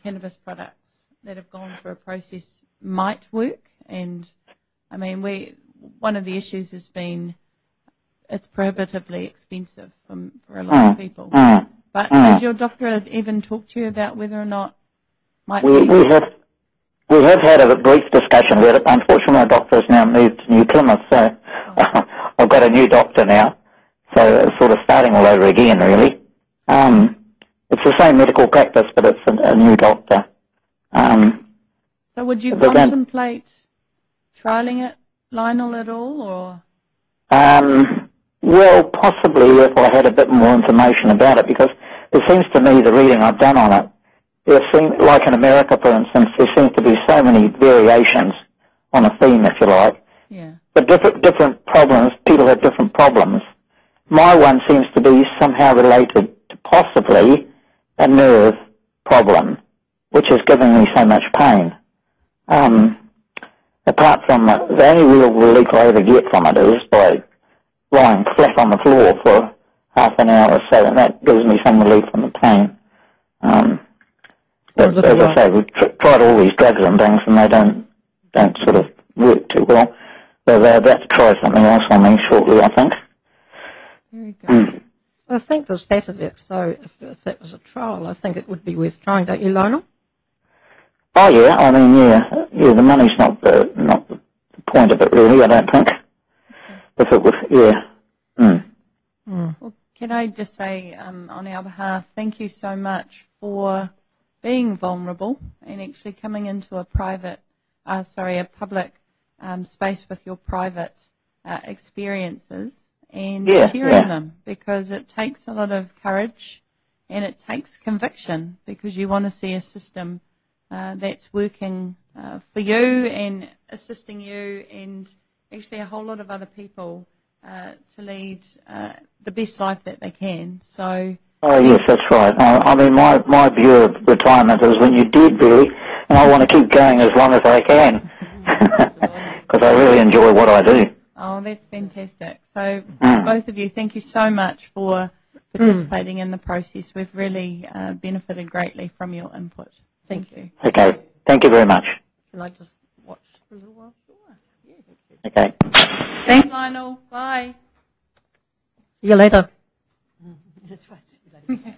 cannabis products that have gone through a process, might work? And I mean, one of the issues has been it's prohibitively expensive for a lot of people. But has your doctor even talked to you about whether or not
we have had a brief discussion about it. Unfortunately, my doctor has now moved to New Plymouth, so I've got a new doctor now. So it's sort of starting all over again, really. It's the same medical practice, but it's a new doctor.
So would you contemplate trialling it, Lionel, at all, or?
Well, possibly if I had a bit more information about it, because it seems to me, the reading I've done on it, like in America, for instance, there seems to be so many variations on a theme, if you like.
Yeah.
But different problems, people have different problems. My one seems to be somehow related to possibly a nerve problem, which is giving me so much pain. Apart from the only real relief I ever get from it is by lying flat on the floor for half an hour or so, and that gives me some relief from the pain. But as I say, we've tried all these drugs and things, and they don't sort of work too well. So they're about to try something else on me shortly, I think.
Very good.
I think the Sativex, though, if that was a trial, I think it would be worth trying, don't you, Lionel?
Oh yeah, I mean, yeah. The money's not the point of it, really. I don't think. If it was,
Well, can I just say, on our behalf, thank you so much for being vulnerable and actually coming into a public space with your private experiences and sharing them, because it takes a lot of courage and it takes conviction, because you want to see a system that's working for you and assisting you and actually a whole lot of other people to lead the best life that they can. So.
Oh yes, that's right. I mean, my view of retirement is when you're dead, really, and I want to keep going as long as I can, because I really enjoy what I do.
Oh, that's fantastic. So both of you, thank you so much for participating in the process. We've really benefited greatly from your input. Thank you.
Okay, thank you very much.
Can I just watch for a little while? Sure. Yes.
Okay.
Thanks, Lionel. Bye.
See you later.
That's right. See you later.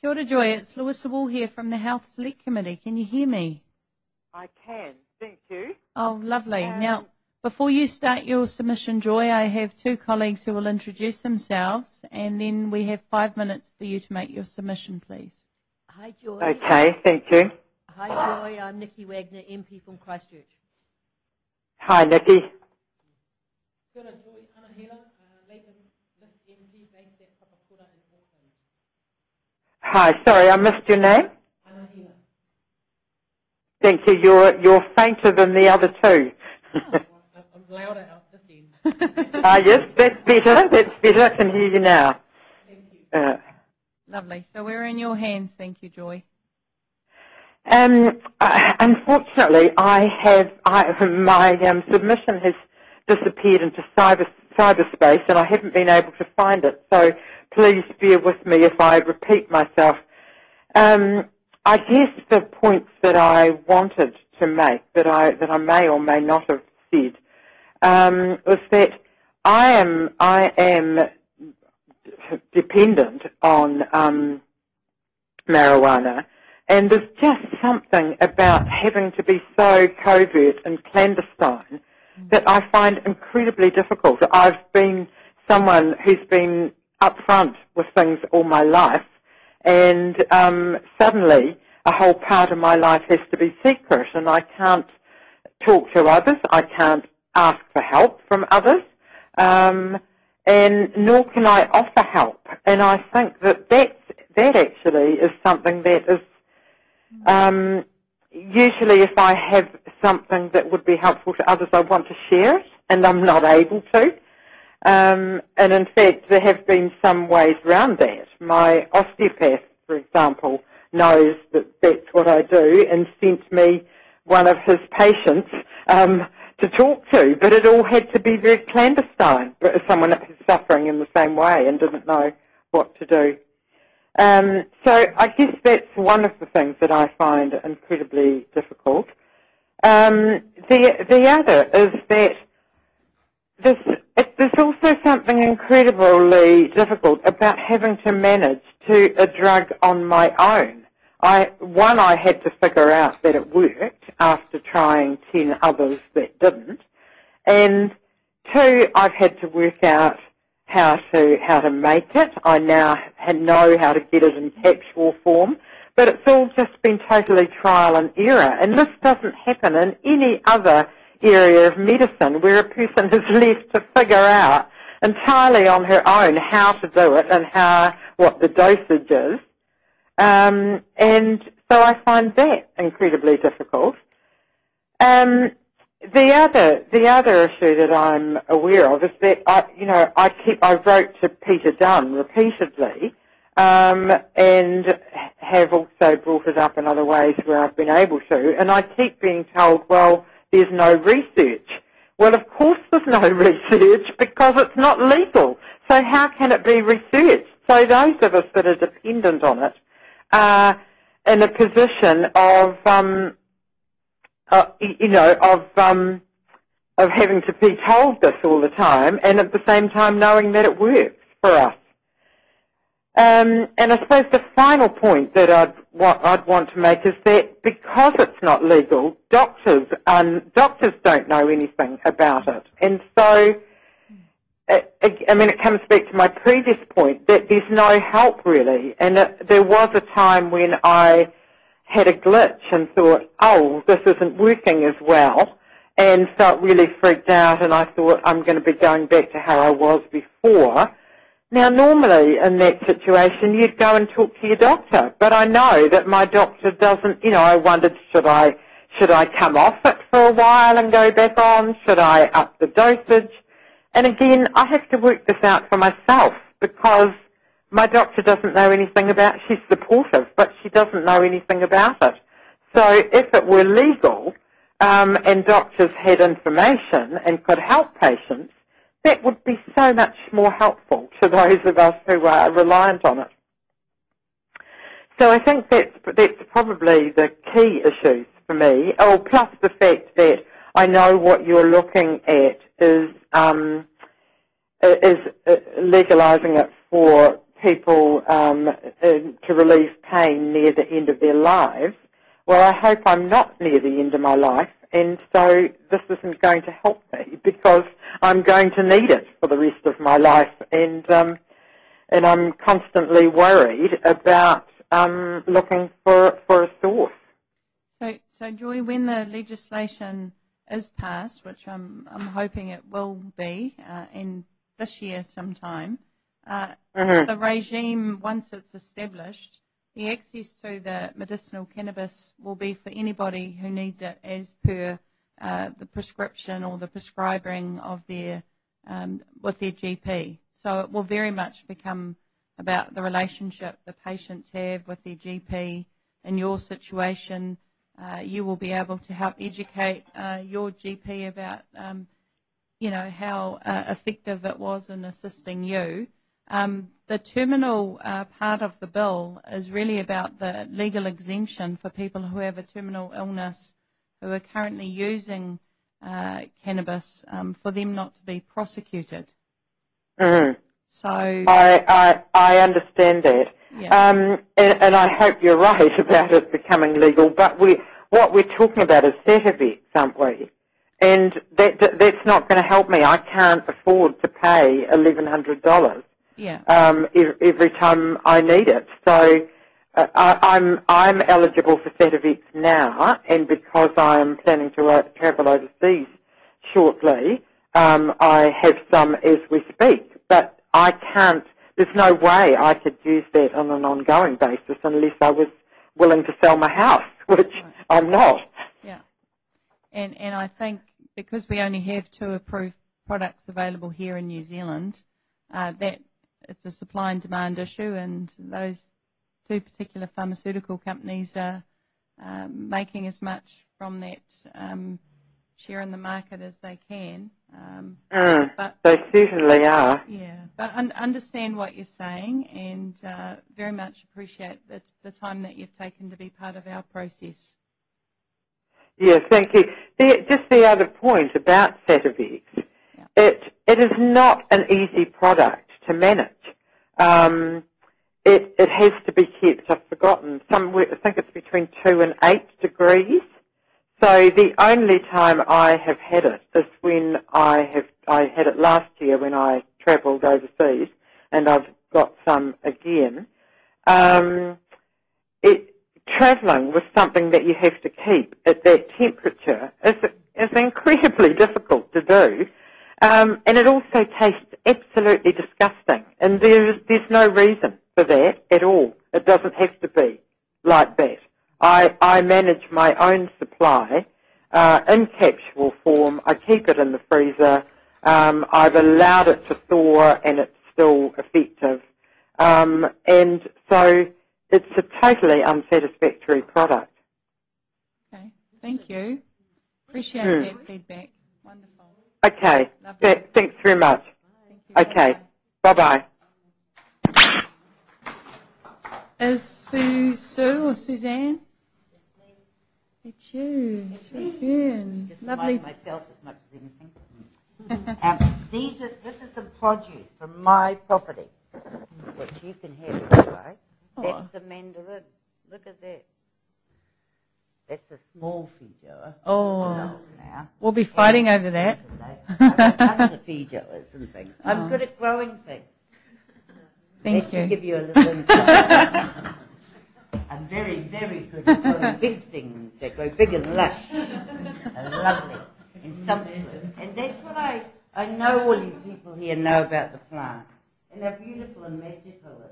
Kia ora, Joy. It's Louisa here from the Health Select Committee. Can you hear me?
I can. Thank you.
Oh, lovely. Now, before you start your submission, Joy, I have two colleagues who will introduce themselves, and then we have 5 minutes for you to make your submission, please.
Hi, Joy.
Okay, thank you.
Hi, Joy. I'm Nikki Wagner, MP from Christchurch.
Hi, Nikki.
Kia ora, Joy. Anahela, Labour List MP based at Papakura in Auckland.
Hi, sorry, I missed your name.
Anahela.
Thank you. You're fainter than the other two.
I'm louder out this end.
Yes, that's better. That's better. I can hear you now.
Thank you.
Lovely. So we're in your hands. Thank you, Joy.
Unfortunately, my submission has disappeared into cyberspace, and I haven't been able to find it. So please bear with me if I repeat myself. I guess the points that I wanted to make that I may or may not have said was that I am dependent on marijuana, and there's just something about having to be so covert and clandestine that I find incredibly difficult. I've been someone who's been upfront with things all my life, and suddenly a whole part of my life has to be secret, and I can't talk to others, I can't ask for help from others, and nor can I offer help. And I think that actually is something that is usually if I have something that would be helpful to others, I want to share it, and I'm not able to. And in fact, there have been some ways around that. My osteopath, for example, knows that that's what I do and sent me one of his patients to talk to, but it all had to be very clandestine. But someone who's suffering in the same way and didn't know what to do. So I guess that's one of the things that I find incredibly difficult. The other is that there's also something incredibly difficult about having to manage a drug on my own. One, I had to figure out that it worked after trying 10 others that didn't, and two, I've had to work out how to make it. I now know how to get it in capsule form, but it's all just been totally trial and error, and this doesn't happen in any other area of medicine where a person is left to figure out entirely on her own how to do it and what the dosage is. And so I find that incredibly difficult. The other issue that I'm aware of is that I wrote to Peter Dunn repeatedly, and have also brought it up in other ways where I've been able to, and I keep being told, well, there's no research. Well, of course there's no research because it's not legal. So how can it be researched? So those of us that are dependent on it are in a position of having to be told this all the time, and at the same time knowing that it works for us. And I suppose the final point that I'd want to make is that because it's not legal, doctors don't know anything about it. And so, it comes back to my previous point that there's no help really. And there was a time when I had a glitch and thought, oh, this isn't working as well, and felt really freaked out, and I thought I'm going to be going back to how I was before. Now, normally in that situation, you'd go and talk to your doctor, but I know that my doctor doesn't. I wondered, should I come off it for a while and go back on? Should I up the dosage? And again, I have to work this out for myself because my doctor doesn't know anything about. She's supportive, but she doesn't know anything about it. So if it were legal and doctors had information and could help patients, that would be so much more helpful to those of us who are reliant on it. So I think that's probably the key issues for me. Oh, plus the fact that I know what you're looking at is legalising it for people to relieve pain near the end of their lives. Well, I hope I'm not near the end of my life, and so this isn't going to help me because I'm going to need it for the rest of my life, and I'm constantly worried about looking for a source.
So, Joy, when the legislation is passed, which I'm hoping it will be in this year sometime, the regime, once it's established, the access to the medicinal cannabis will be for anybody who needs it as per the prescription or the prescribing of their with their GP. So it will very much become about the relationship the patients have with their GP. In your situation, you will be able to help educate your GP about, how effective it was in assisting you. The terminal part of the bill is really about the legal exemption for people who have a terminal illness who are currently using cannabis for them not to be prosecuted.
Mm.
So
I understand that,
yeah.
and I hope you're right about it becoming legal. But what we're talking about is Sativex, aren't we? And that's not going to help me. I can't afford to pay $1,100 every time I need it. So I'm eligible for Sativex now, and because I'm planning to travel overseas shortly, I have some as we speak. But I can't. There's no way I could use that on an ongoing basis unless I was willing to sell my house, which I'm not.
Yeah. And I think because we only have 2 approved products available here in New Zealand, that it's a supply and demand issue, and those 2 particular pharmaceutical companies are making as much from that share in the market as they can.
But they certainly are.
Yeah, but understand what you're saying, and very much appreciate the time that you've taken to be part of our process.
Yes, thank you. Just the other point about Sativex, it is not an easy product to manage. It has to be kept, I've forgotten, I think it's between 2 and 8 degrees. So the only time I have had it is when I had it last year when I travelled overseas, and I've got some again. Travelling with something that you have to keep at that temperature is incredibly difficult to do, and it also tastes absolutely disgusting. And there's no reason for that at all. It doesn't have to be like that. I manage my own supply in capsule form. I keep it in the freezer. I've allowed it to thaw, and it's still effective. And so it's a totally unsatisfactory product.
Okay, thank you. Appreciate that feedback. Wonderful.
Okay, thanks very much.
Thank you.
Okay, bye-bye.
Is Sue or Suzanne? It's you. Suzanne.
Just
Lovely.
myself as much as anything. This is some produce from my property, which you can have, if you like. That's the mandarin. Look at that. That's a small feijoa.
Oh, we'll be fighting over that.
I've got tons of feijoas and things. I'm good at growing things.
Thank you.
That should give you a little insight. I'm very, very good at growing big things that grow big and lush and lovely and sumptuous. And that's what I know all you people here know about the plant and how beautiful and magical it is.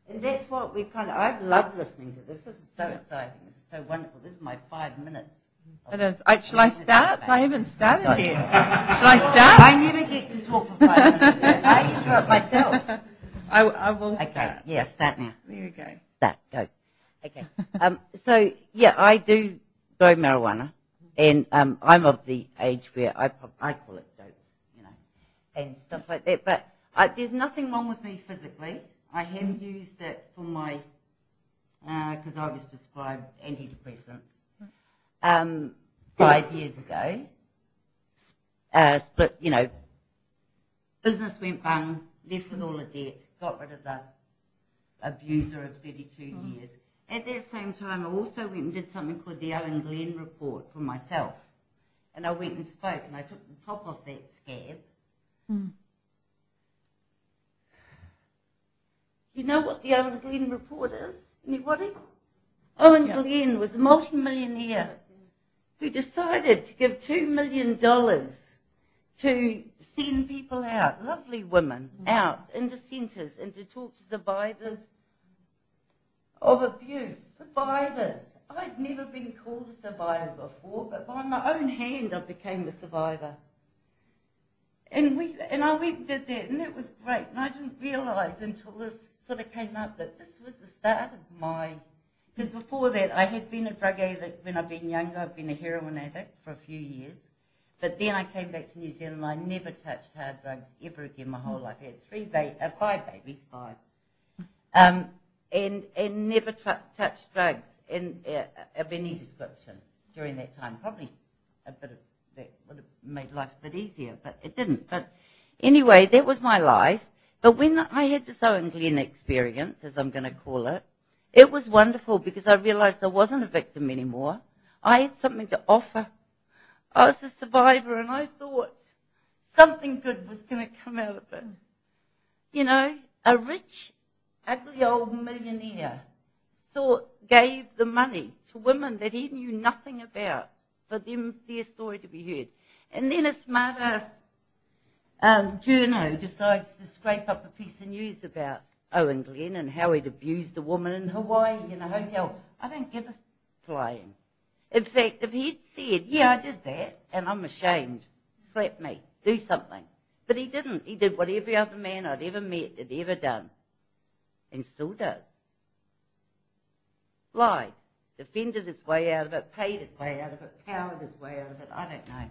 And that's what I love listening to this. This is so exciting. This is so wonderful. This is my 5 minutes.
It is. Shall I start? I haven't started yet. Shall I start?
I never get to talk for 5 minutes. I interrupt myself.
I will start.
Okay, yeah, start now.
There you go.
Start, go. Okay. So, yeah, I do grow marijuana, and I'm of the age where I call it dope, and stuff like that. But there's nothing wrong with me physically. I have used it for my, because I was prescribed antidepressants 5 years ago. Split, business went bung, left with all the debt, got rid of the abuser of 32 years. At that same time, I also went and did something called the Owen Glenn report for myself. And I went and spoke, and I took the top off that scab. Do you know what the Owen Glenn report is? Anybody? Owen Glenn was a multi-millionaire who decided to give $2 million to send people out, lovely women, out into centres and to talk to survivors of abuse. Survivors. I'd never been called a survivor before, but by my own hand I became a survivor. And I went and did that, and it was great. And I didn't realise until this sort of came up that this was the start of my... Because before that, I had been a drug addict when I'd been younger. I'd been a heroin addict for a few years. But then I came back to New Zealand and I never touched hard drugs ever again my whole life. I had five babies, and never touched drugs of any description during that time. Probably a bit of that would have made life a bit easier, but it didn't. But anyway, that was my life. But when I had this Owen Glenn experience, as I'm going to call it, it was wonderful because I realised I wasn't a victim anymore. I had something to offer. I was a survivor, and I thought something good was going to come out of it. You know, a rich, ugly old millionaire gave the money to women that he knew nothing about for them, their story to be heard. And then a smart-ass journo decides to scrape up a piece of news about Owen Glenn and how he'd abused a woman in Hawaii in a hotel. I don't give a flying. In fact, if he'd said, yeah, I did that, and I'm ashamed, slap me, do something. But he didn't. He did what every other man I'd ever met had ever done, and still does. Lied, defended his way out of it, paid his way out of it, powered his way out of it, I don't know.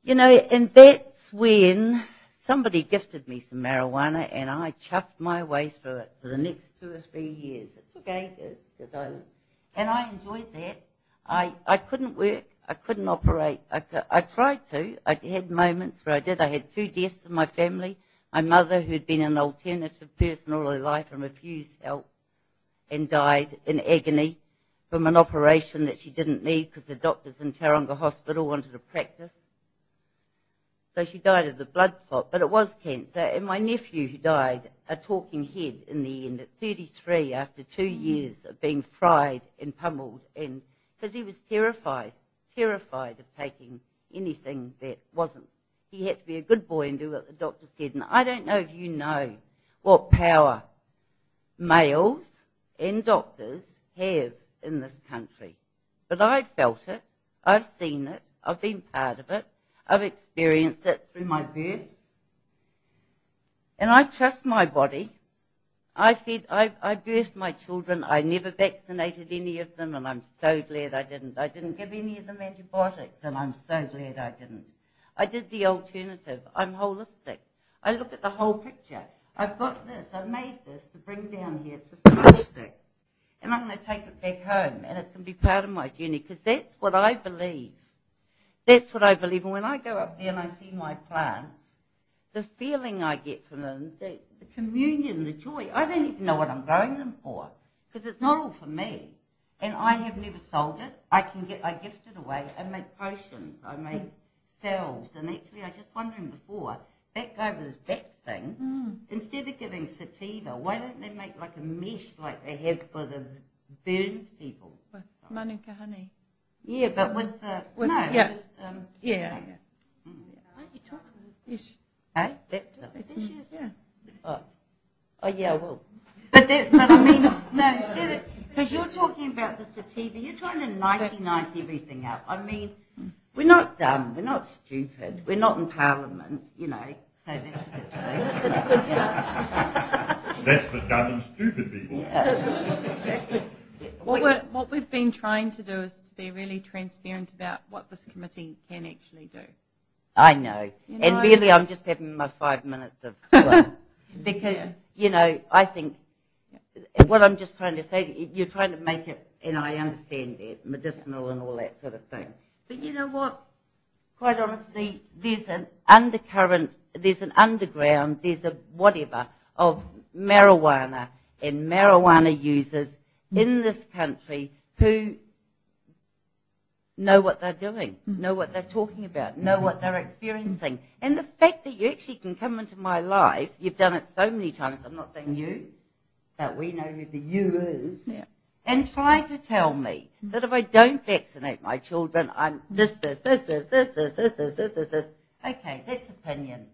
You know, and that's when somebody gifted me some marijuana, and I chuffed my way through it for the next 2 or 3 years. It took ages, and I enjoyed that. I couldn't work. I couldn't operate. I tried to. I had moments where I did. I had 2 deaths in my family. My mother, who'd been an alternative person all her life and refused help, and died in agony from an operation that she didn't need because the doctors in Tauranga Hospital wanted to practice. So she died of the blood clot, but it was cancer. And my nephew, who died, a talking head in the end at 33 after 2 years of being fried and pummeled, and because he was terrified of taking anything that wasn't. He had to be a good boy and do what the doctor said. And I don't know if you know what power males and doctors have in this country. But I've felt it. I've seen it. I've been part of it. I've experienced it through my birth. And I trust my body. I birthed my children. I never vaccinated any of them, and I'm so glad I didn't. I didn't give any of them antibiotics, and I'm so glad I didn't. I did the alternative. I'm holistic. I look at the whole picture. I've got this. I made this to bring down here. It's a smudge stick. And I'm going to take it back home, and it's going to be part of my journey, because that's what I believe. That's what I believe. And when I go up there and I see my plants, the feeling I get from them, the communion, the joy, I don't even know what I'm growing them for, because it's not all for me. And I have never sold it. I gift it away. I make potions. I make cells. And actually, I was just wondering before, back over this back thing, instead of giving sativa, why don't they make like a mesh like they have for the burns people?
With manuka honey.
Yeah, but with the...
With,
no.
yeah.
With,
yeah.
Aren't you talking?
Yes.
Hey? That's
yeah.
Oh, yeah, well. But I mean, no, instead of... Because you're talking about the sativa, you're trying to nice everything up. I mean, we're not dumb, we're not stupid, we're not in Parliament, you know, so that's a good thing.
That's for dumb and stupid people.
Yeah.
What we've been trying to do is to be really transparent about what this committee can actually do.
I know. And really I'm just having my 5 minutes of fun. Because, you know, I think what I'm just trying to say, you're trying to make it, and I understand that, medicinal and all that sort of thing. But you know what? Quite honestly, there's an undercurrent, there's an underground, there's a whatever of marijuana and marijuana users in this country who know what they're doing, know what they're talking about, know what they're experiencing. And the fact that you actually can come into my life, you've done it so many times, I'm not saying you, but we know who the you is, and try to tell me that if I don't vaccinate my children, I'm this. Okay, that's opinion.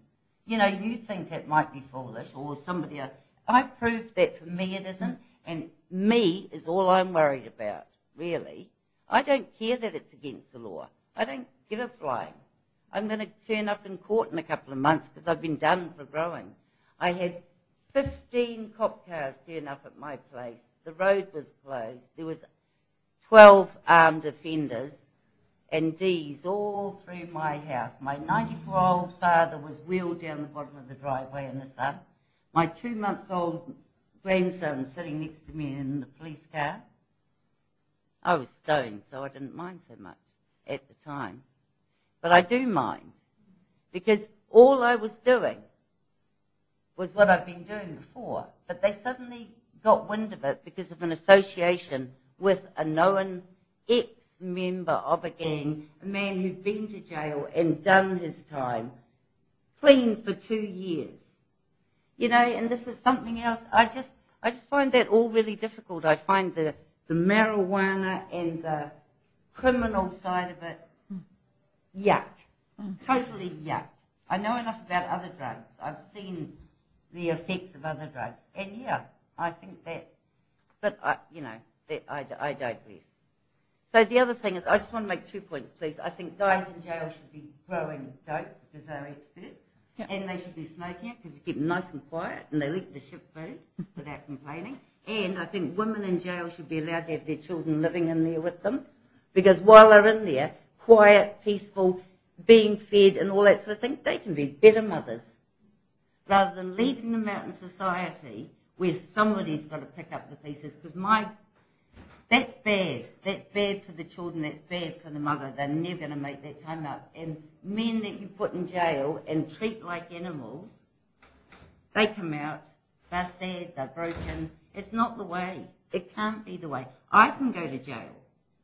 You know, you think it might be foolish or somebody else. I proved that for me it isn't, and me is all I'm worried about, really. I don't care that it's against the law. I don't give a flying. I'm going to turn up in court in a couple of months because I've been done for growing. I had 15 cop cars turn up at my place. The road was closed. There was 12 armed offenders and D's all through my house. My 94-year-old father was wheeled down the bottom of the driveway in the sun. My 2-month-old grandson sitting next to me in the police car. I was stoned, so I didn't mind so much at the time. But I do mind, because all I was doing was what I've been doing before. But they suddenly got wind of it because of an association with a known ex-member of a gang, a man who'd been to jail and done his time, clean for 2 years. You know, and this is something else. I just find that all really difficult. I find the marijuana and the criminal side of it, yuck. Totally yuck. I know enough about other drugs. I've seen the effects of other drugs. And yeah, I think that, but I digress. So the other thing is, I just want to make 2 points, please. I think guys in jail should be growing dope because they're experts. And they should be smoking it because they keep them nice and quiet and they eat the shit food without complaining. And I think women in jail should be allowed to have their children living in there with them, because while they're in there, quiet, peaceful, being fed and all that sort of thing, they can be better mothers. Rather than leaving them out in society where somebody's got to pick up the pieces, because that's bad. That's bad for the children, that's bad for the mother. They're never going to make that time up. And men that you put in jail and treat like animals, they come out, they're sad, they're broken. It's not the way. It can't be the way. I can go to jail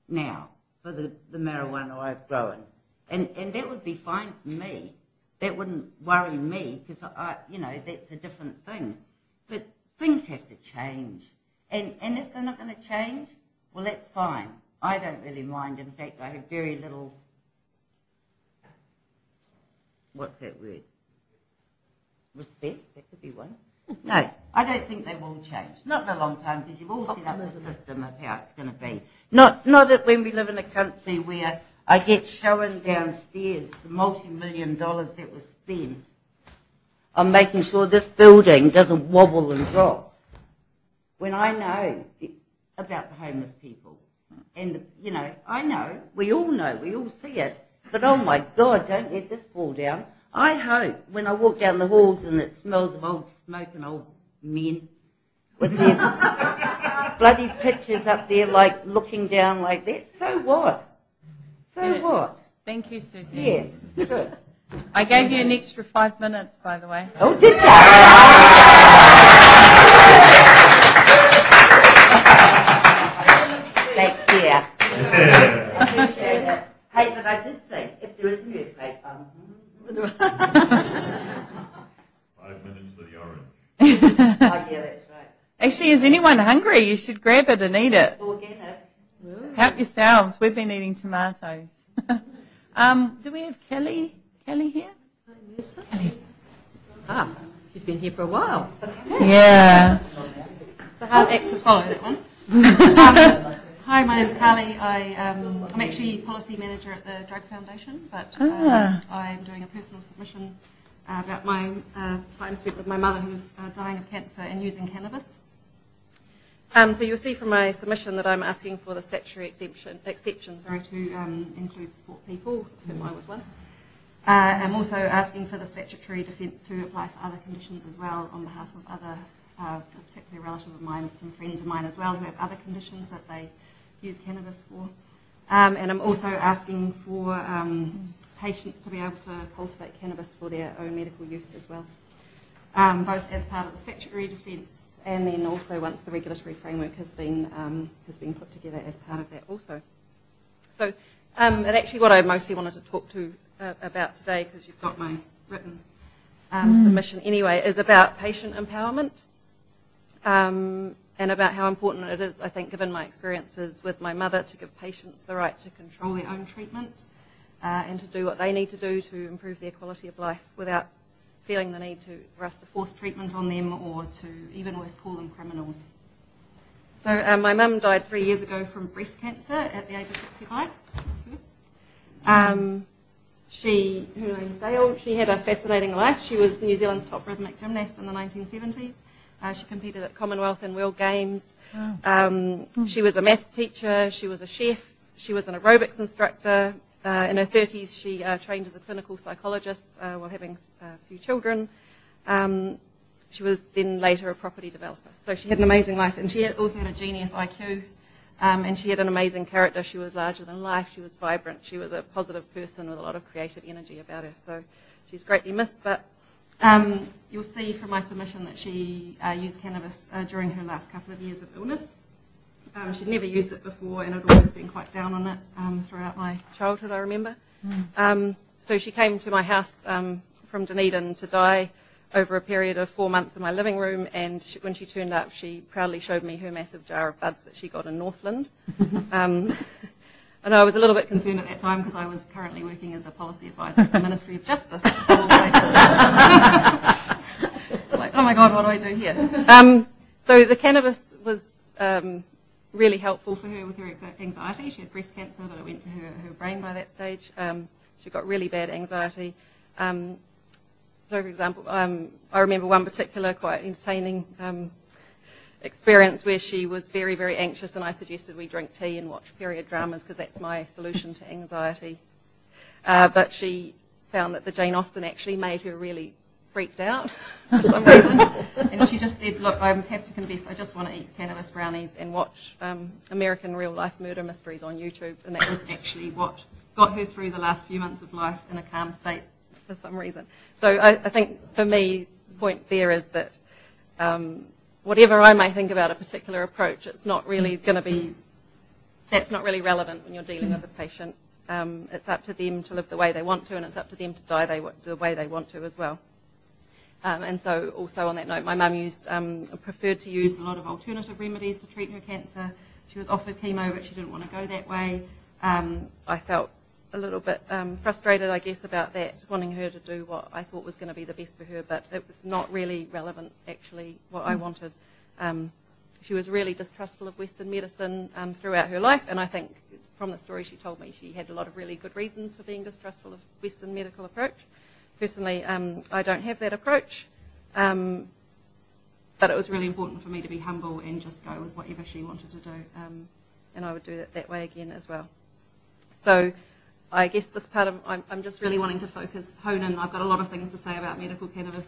now for the marijuana I've grown. And that would be fine for me. That wouldn't worry me because, that's a different thing. But things have to change. And if they're not going to change, well, that's fine. I don't really mind. In fact, I have very little, what's that word? Respect? That could be one. No, I don't think they will change. Not in a long time, because you've all set up the system of how it's going to be. Not when we live in a country where I get shown downstairs the multi-million dollars that was spent on making sure this building doesn't wobble and drop. When I know about the homeless people. And, I know, we all see it. But, oh, my God, don't let this fall down. I hope when I walk down the halls and it smells of old smoke and old men with their bloody pictures up there, like, looking down like that. So what? What?
Thank you, Susie.
Yes, good.
I gave you an extra 5 minutes, by the way.
Oh, did you? Thanks, dear. Appreciate it. Hey, but I did think, if there is a newspaper,
5 minutes for the orange.
Oh, yeah, that's right.
Actually, is anyone hungry? You should grab it and eat it.
Organic.
Help yourselves. We've been eating tomatoes. Do we have Kelly here? Kelly.
She's been here for a while.
Yeah.
It's a hard act to follow, that one. Hi, my name's Carly. I'm actually policy manager at the Drug Foundation, but I'm doing a personal submission about my time spent with my mother who was dying of cancer and using cannabis. So you'll see from my submission that I'm asking for the statutory exception to include support people, of whom I was one. I'm also asking for the statutory defence to apply for other conditions as well on behalf of other, particularly a relative of mine, some friends of mine as well who have other conditions that they use cannabis for. And I'm also asking for patients to be able to cultivate cannabis for their own medical use as well. both as part of the statutory defence and then also once the regulatory framework has been put together as part of that also. So, and actually what I mostly wanted to talk to about today, because you've got my written submission anyway, is about patient empowerment and about how important it is, I think, given my experiences with my mother, to give patients the right to control their own treatment and to do what they need to do to improve their quality of life without feeling the need for us to force treatment on them or to, even worse, call them criminals. So my mum died 3 years ago from breast cancer at the age of 65. Her name's Dale. She had a fascinating life. She was New Zealand's top rhythmic gymnast in the 1970s. She competed at Commonwealth and World Games. She was a maths teacher. She was a chef. She was an aerobics instructor. In her 30s, she trained as a clinical psychologist while having a few children. She was then later a property developer. So she had an amazing life, and she also had a genius IQ, and she had an amazing character. She was larger than life. She was vibrant. She was a positive person with a lot of creative energy about her. So she's greatly missed, but you'll see from my submission that she used cannabis during her last couple of years of illness. She'd never used it before and had always been quite down on it throughout my childhood, I remember. So she came to my house from Dunedin to die over a period of 4 months in my living room, and when she turned up, she proudly showed me her massive jar of buds that she got in Northland. And I was a little bit concerned at that time because I was currently working as a policy advisor at the Ministry of Justice. Of all places. Like, oh my God, what do I do here? So the cannabis was really helpful for her with her anxiety. She had breast cancer, but it went to her brain by that stage. She got really bad anxiety. So, for example, I remember one particular quite entertaining experience where she was very, very anxious, and I suggested we drink tea and watch period dramas because that's my solution to anxiety. But she found that the Jane Austen actually made her really freaked out for some reason. And she just said, look, I have to confess, I just want to eat cannabis brownies and watch American real-life murder mysteries on YouTube. And that was actually what got her through the last few months of life in a calm state for some reason. So I think for me, the point there is that whatever I may think about a particular approach, it's not really going to be, that's not really relevant when you're dealing with a patient. It's up to them to live the way they want to, and it's up to them to die the way they want to as well. And so also on that note, my mum preferred to use a lot of alternative remedies to treat her cancer. She was offered chemo, but she didn't want to go that way. I felt a little bit frustrated, I guess, about that, wanting her to do what I thought was going to be the best for her, but it was not really relevant, actually, what I wanted. She was really distrustful of Western medicine throughout her life, and I think from the story she told me, she had a lot of really good reasons for being distrustful of Western medical approach. Personally, I don't have that approach, but it was really important for me to be humble and just go with whatever she wanted to do, and I would do it that way again as well. So I guess this part of, I'm just really wanting to hone in. I've got a lot of things to say about medical cannabis,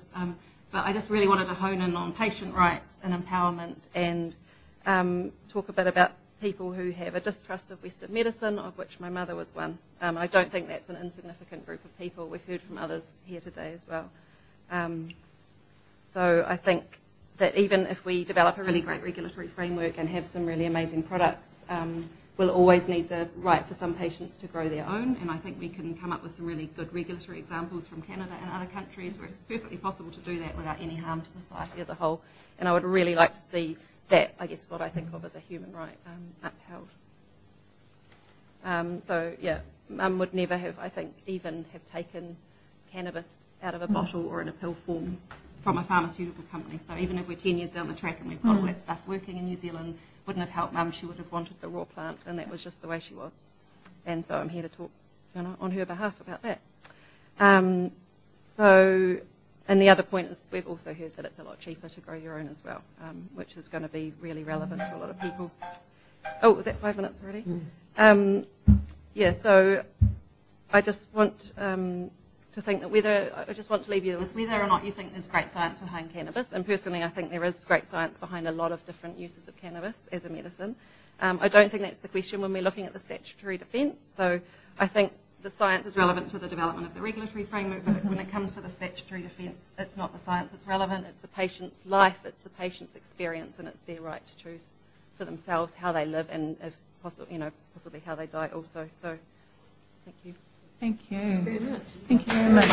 but I just really wanted to hone in on patient rights and empowerment and talk a bit about people who have a distrust of Western medicine, of which my mother was one. I don't think that's an insignificant group of people. We've heard from others here today as well. So I think that even if we develop a really great regulatory framework and have some really amazing products, we'll always need the right for some patients to grow their own, and I think we can come up with some really good regulatory examples from Canada and other countries where it's perfectly possible to do that without any harm to society as a whole. And I would really like to see that, I guess, what I think of as a human right upheld. So, yeah, Mum would never have, I think, even have taken cannabis out of a bottle or in a pill form from a pharmaceutical company. So even if we're 10 years down the track and we've got all that stuff working in New Zealand, wouldn't have helped Mum. She would have wanted the raw plant, and that was just the way she was. And so I'm here to talk on her behalf about that. And the other point is we've also heard that it's a lot cheaper to grow your own as well, which is going to be really relevant to a lot of people. Oh, was that 5 minutes already? Yeah, so I just want to think that I just want to leave you with whether or not you think there's great science behind cannabis. And personally, I think there is great science behind a lot of different uses of cannabis as a medicine. I don't think that's the question when we're looking at the statutory defence. So I think the science is relevant to the development of the regulatory framework, but when it comes to the statutory defence, it's not the science that's relevant, it's the patient's life, it's the patient's experience, and it's their right to choose for themselves how they live and if possible, possibly how they die also. So, thank you.
Thank you.
Very much.
Thank you very much.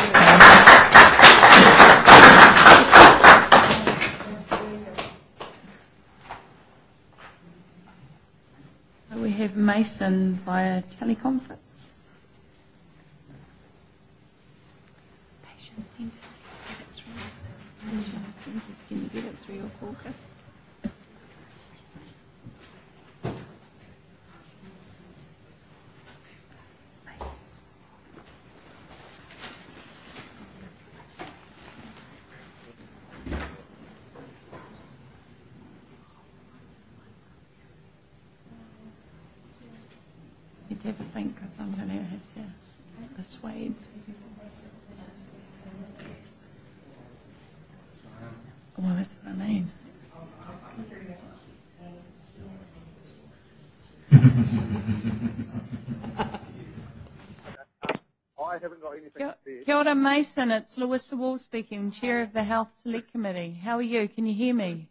So we have Mason via teleconference. Patient centre, get it through. Patient centre, can you get it through your caucus? To have a think because I'm going to have to persuade. Well, that's what I mean.
I haven't got anything to say.
Kia ora, Mason. It's Louisa Wall speaking, Chair of the Health Select Committee. How are you? Can you hear me?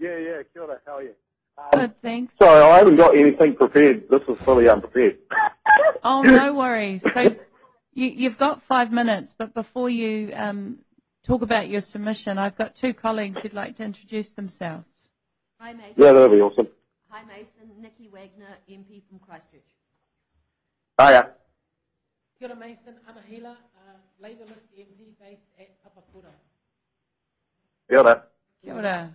Yeah, kia ora, how are you?
Good, thanks.
Sorry, I haven't got anything prepared. This was fully unprepared.
Oh, no worries. So you've got 5 minutes, but before you talk about your submission, I've got two colleagues who'd like to introduce themselves.
Hi, Mason.
Yeah, that'll be awesome.
Hi, Mason. Nikki Wagner, MP from Christchurch.
Hiya.
Kia ora, Mason. Anahila, Labour List MP based at Papakura.
Kia ora.
Kia ora.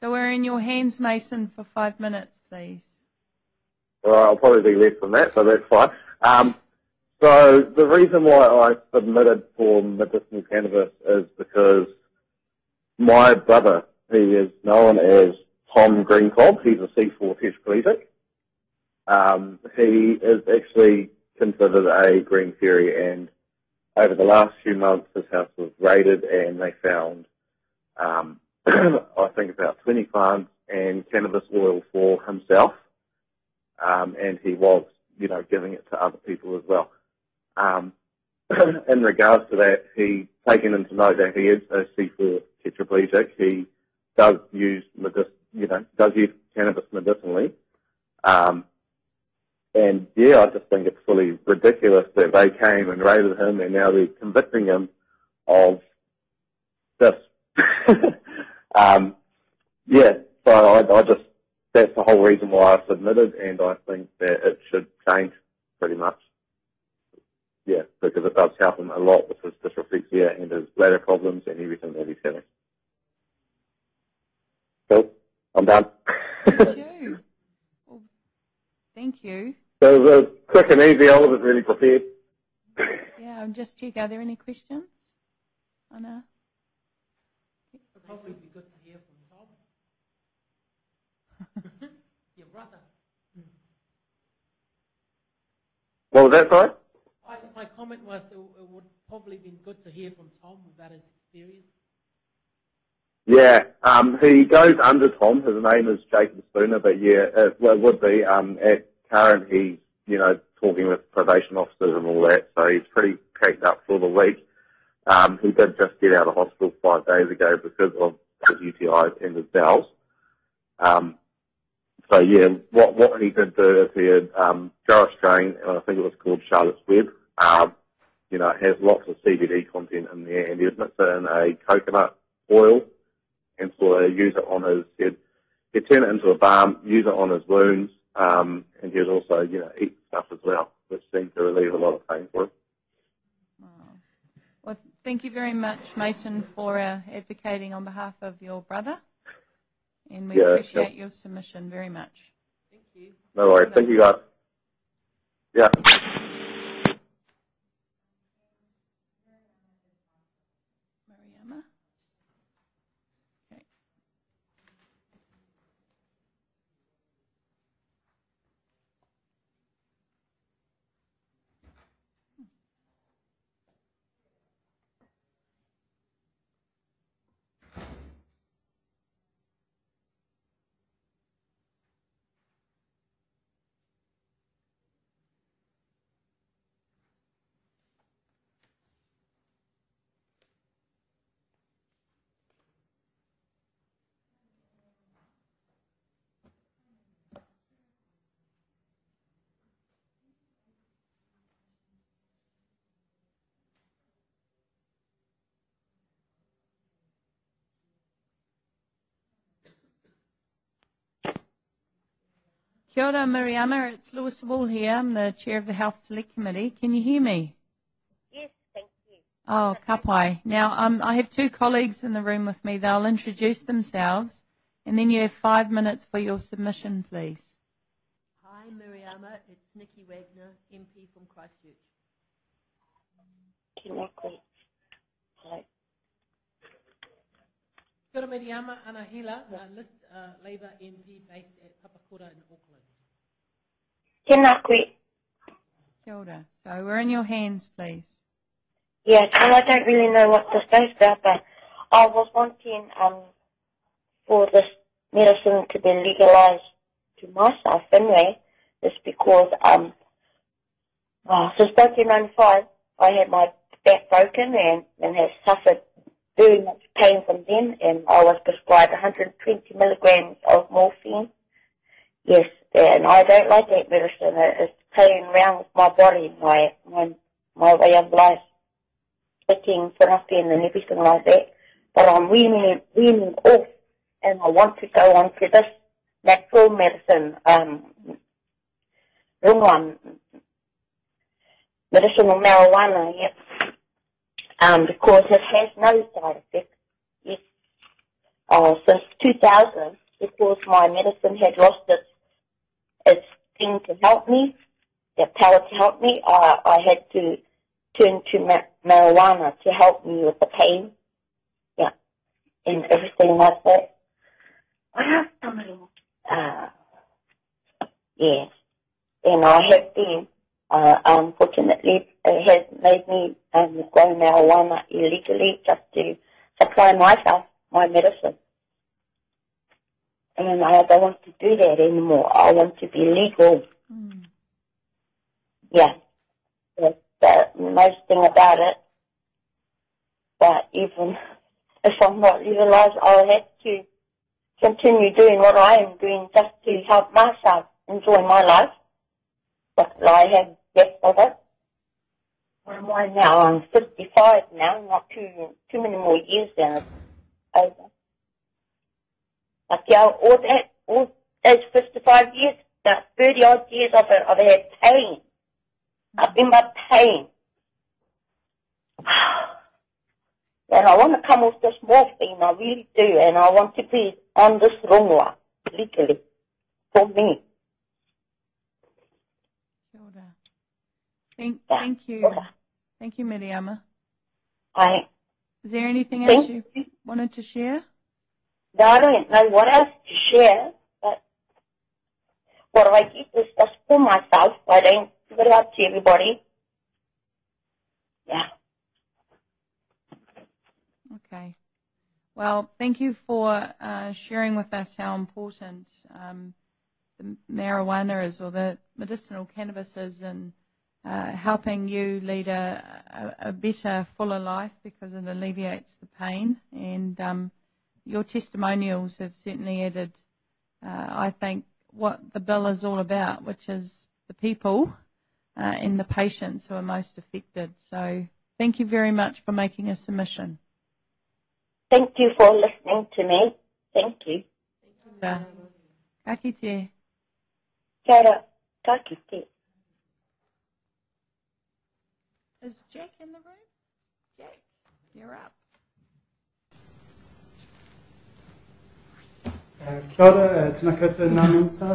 So we're in your hands, Mason, for 5 minutes, please.
Well, I'll probably be less than that, so that's fine. So the reason why I submitted for medicinal cannabis is because my brother, he is known as Tom Greencob, he's a C4 tetraplegic. He is actually considered a green fairy, and over the last few months his house was raided and they found I think about 20 plants and cannabis oil for himself, and he was, giving it to other people as well. In regards to that, he taken into note that he is a C4 tetraplegic. He does use cannabis medicinally, and yeah, I just think it's fully ridiculous that they came and raided him, and now they're convicting him of this. So that's the whole reason why I submitted, and I think that it should change pretty much. Yeah, because it does help him a lot with his dyslexia and his bladder problems and everything that he's having. Cool, I'm done.
Thank you. Well, thank you.
So it was quick and easy, I wasn't really prepared.
Yeah, I'm just checking. Are there any questions? Anna?
It'd probably be good to hear from Tom. Your brother.
What was that, sorry?
My comment was that it would probably been good to hear from Tom about his experience.
Yeah, he goes under Tom. His name is Jacob Spooner, but yeah, it would be. At current, he's, talking with probation officers and all that, so he's pretty cracked up for the week. He did just get out of hospital 5 days ago because of his UTI and his bowels. So yeah, what he did do is he had grow a strain, and I think it was called Charlotte's Web. It has lots of CBD content in there, and he would mix it in a coconut oil and sort of use it on his head. He'd turn it into a balm, use it on his wounds, and he would also, eat stuff as well, which seemed to relieve a lot of pain for him.
Wow. Well, thank you very much, Mason, for advocating on behalf of your brother. And we appreciate your submission very much.
Thank you.
No worries. Thank you, guys. Yeah.
Miriama? Okay. Kia ora, Miriama. It's Louisa Wall here. I'm the chair of the Health Select Committee. Can you hear me?
Yes, thank you.
Oh, kapai. Now, I have two colleagues in the room with me. They'll introduce themselves, and then you have 5 minutes for your submission, please.
Hi, Miriama. It's Nikki Wagner, MP from Christchurch.
Hello.
Kia ora Miriama, Anahila, List Labour MP based at Papakura in Auckland.
Tēnā koe.
Kia ora. So we're in your hands, please.
Yes, well, I don't really know what to say about, but I was wanting for this medicine to be legalised to myself anyway. It's because since 1995 I had my back broken and have suffered very much pain from them, and I was prescribed 120 milligrams of morphine. Yes, and I don't like that medicine. It's playing around with my body, my way of life, taking therapy and everything like that. But I'm weaning off, and I want to go on to this natural medicine, medicinal marijuana, yep. Because it has no side effects. Yes. Since 2000, because my medicine had lost its thing to help me, the power to help me, I had to turn to marijuana to help me with the pain, yeah, and everything like that. I have some little, yes, and I have been. Unfortunately, it has made me grow marijuana illegally just to supply myself my medicine. And I don't want to do that anymore. I want to be legal. Mm. Yeah. That's the most thing about it. But even if I'm not legalized, I'll have to continue doing what I am doing just to help myself enjoy my life. But I have left of it. I'm now, I'm 55 now, not too many more years then it's over. But yeah, all those 55 years, about 30 odd years of it, I've had pain. I've been my pain. And I want to come off this morphine, I really do, and I want to be on this rongoa, legally, for me.
Thank you. Thank you, Miriama.
Is
there anything else you wanted to share?
No, I don't know what else to share, but what I get is just for myself. I don't give it out to everybody. Yeah.
Okay. Well, thank you for sharing with us how important the marijuana is, or the medicinal cannabis is, and helping you lead a better, fuller life because it alleviates the pain. And your testimonials have certainly added, I think, what the bill is all about, which is the people and the patients who are most affected. So thank you very much for making a submission.
Thank you for listening to me. Thank you.
Ka kite.
Kia ora. Ka kite.
Is Jack in the room? Jack, you're up.
Kia ora, tēnā koutou nā minta,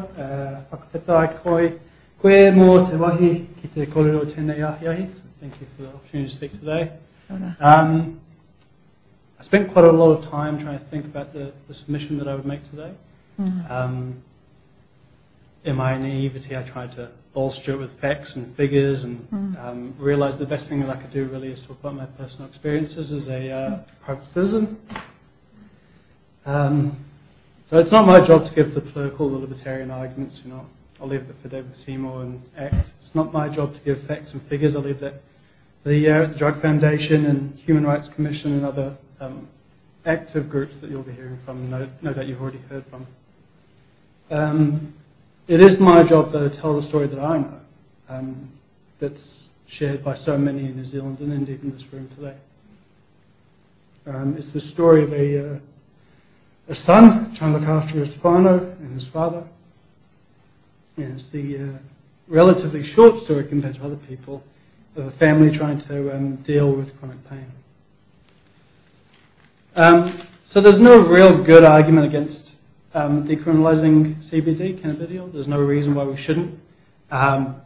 whakapeta ai koe mō te wahi ki te kōrero tēnei ahi. So thank you for the opportunity to speak today. I spent quite a lot of time trying to think about the submission that I would make today. Mm-hmm. In my naivety, I tried to bolster it with facts and figures, and realised the best thing that I could do really is talk about my personal experiences as a private citizen. So it's not my job to give the political or libertarian arguments, you know. I'll leave it for David Seymour and ACT. It's not my job to give facts and figures. I'll leave that the Drug Foundation and Human Rights Commission and other active groups that you'll be hearing from, no doubt you've already heard from. It is my job, though, to tell the story that I know, that's shared by so many in New Zealand and indeed in this room today. It's the story of a son trying to look after his whānau and his father. It's the relatively short story compared to other people of a family trying to deal with chronic pain. So there's no real good argument against decriminalising CBD, cannabidiol. There's no reason why we shouldn't.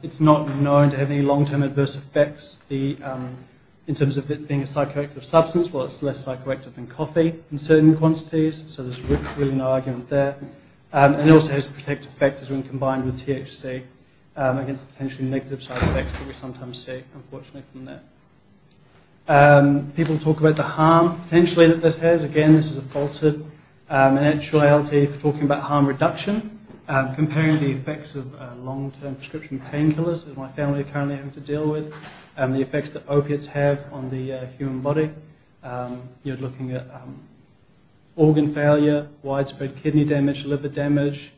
It's not known to have any long-term adverse effects. In terms of it being a psychoactive substance, well, it's less psychoactive than coffee in certain quantities, so there's really no argument there. And it also has protective factors when combined with THC against the potentially negative side effects that we sometimes see, unfortunately, from that. People talk about the harm potentially that this has. Again, this is a falsehood. In actuality, if we're talking about harm reduction, comparing the effects of long-term prescription painkillers, as my family are currently having to deal with, the effects that opiates have on the human body, you're looking at organ failure, widespread kidney damage, liver damage.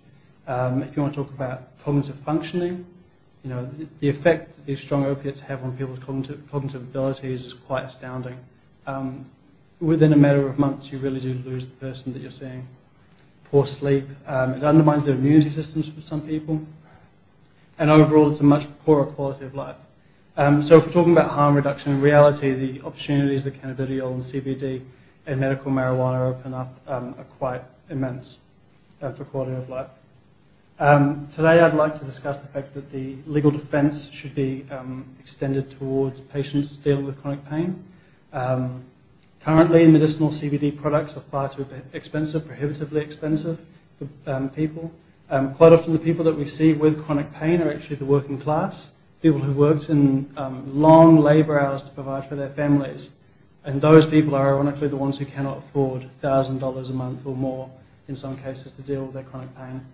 If you want to talk about cognitive functioning, the effect that these strong opiates have on people's cognitive abilities is quite astounding. Within a matter of months, you really do lose the person that you're seeing. Poor sleep, it undermines their immunity systems for some people, and overall it's a much poorer quality of life. So if we're talking about harm reduction, in reality the opportunities that cannabidiol and CBD and medical marijuana open up are quite immense for quality of life. Today I'd like to discuss the fact that the legal defence should be extended towards patients dealing with chronic pain. Currently, medicinal CBD products are far too expensive, prohibitively expensive for people. Quite often the people that we see with chronic pain are actually the working class, people who worked in long labour hours to provide for their families. And those people are ironically the ones who cannot afford $1,000 a month or more in some cases to deal with their chronic pain.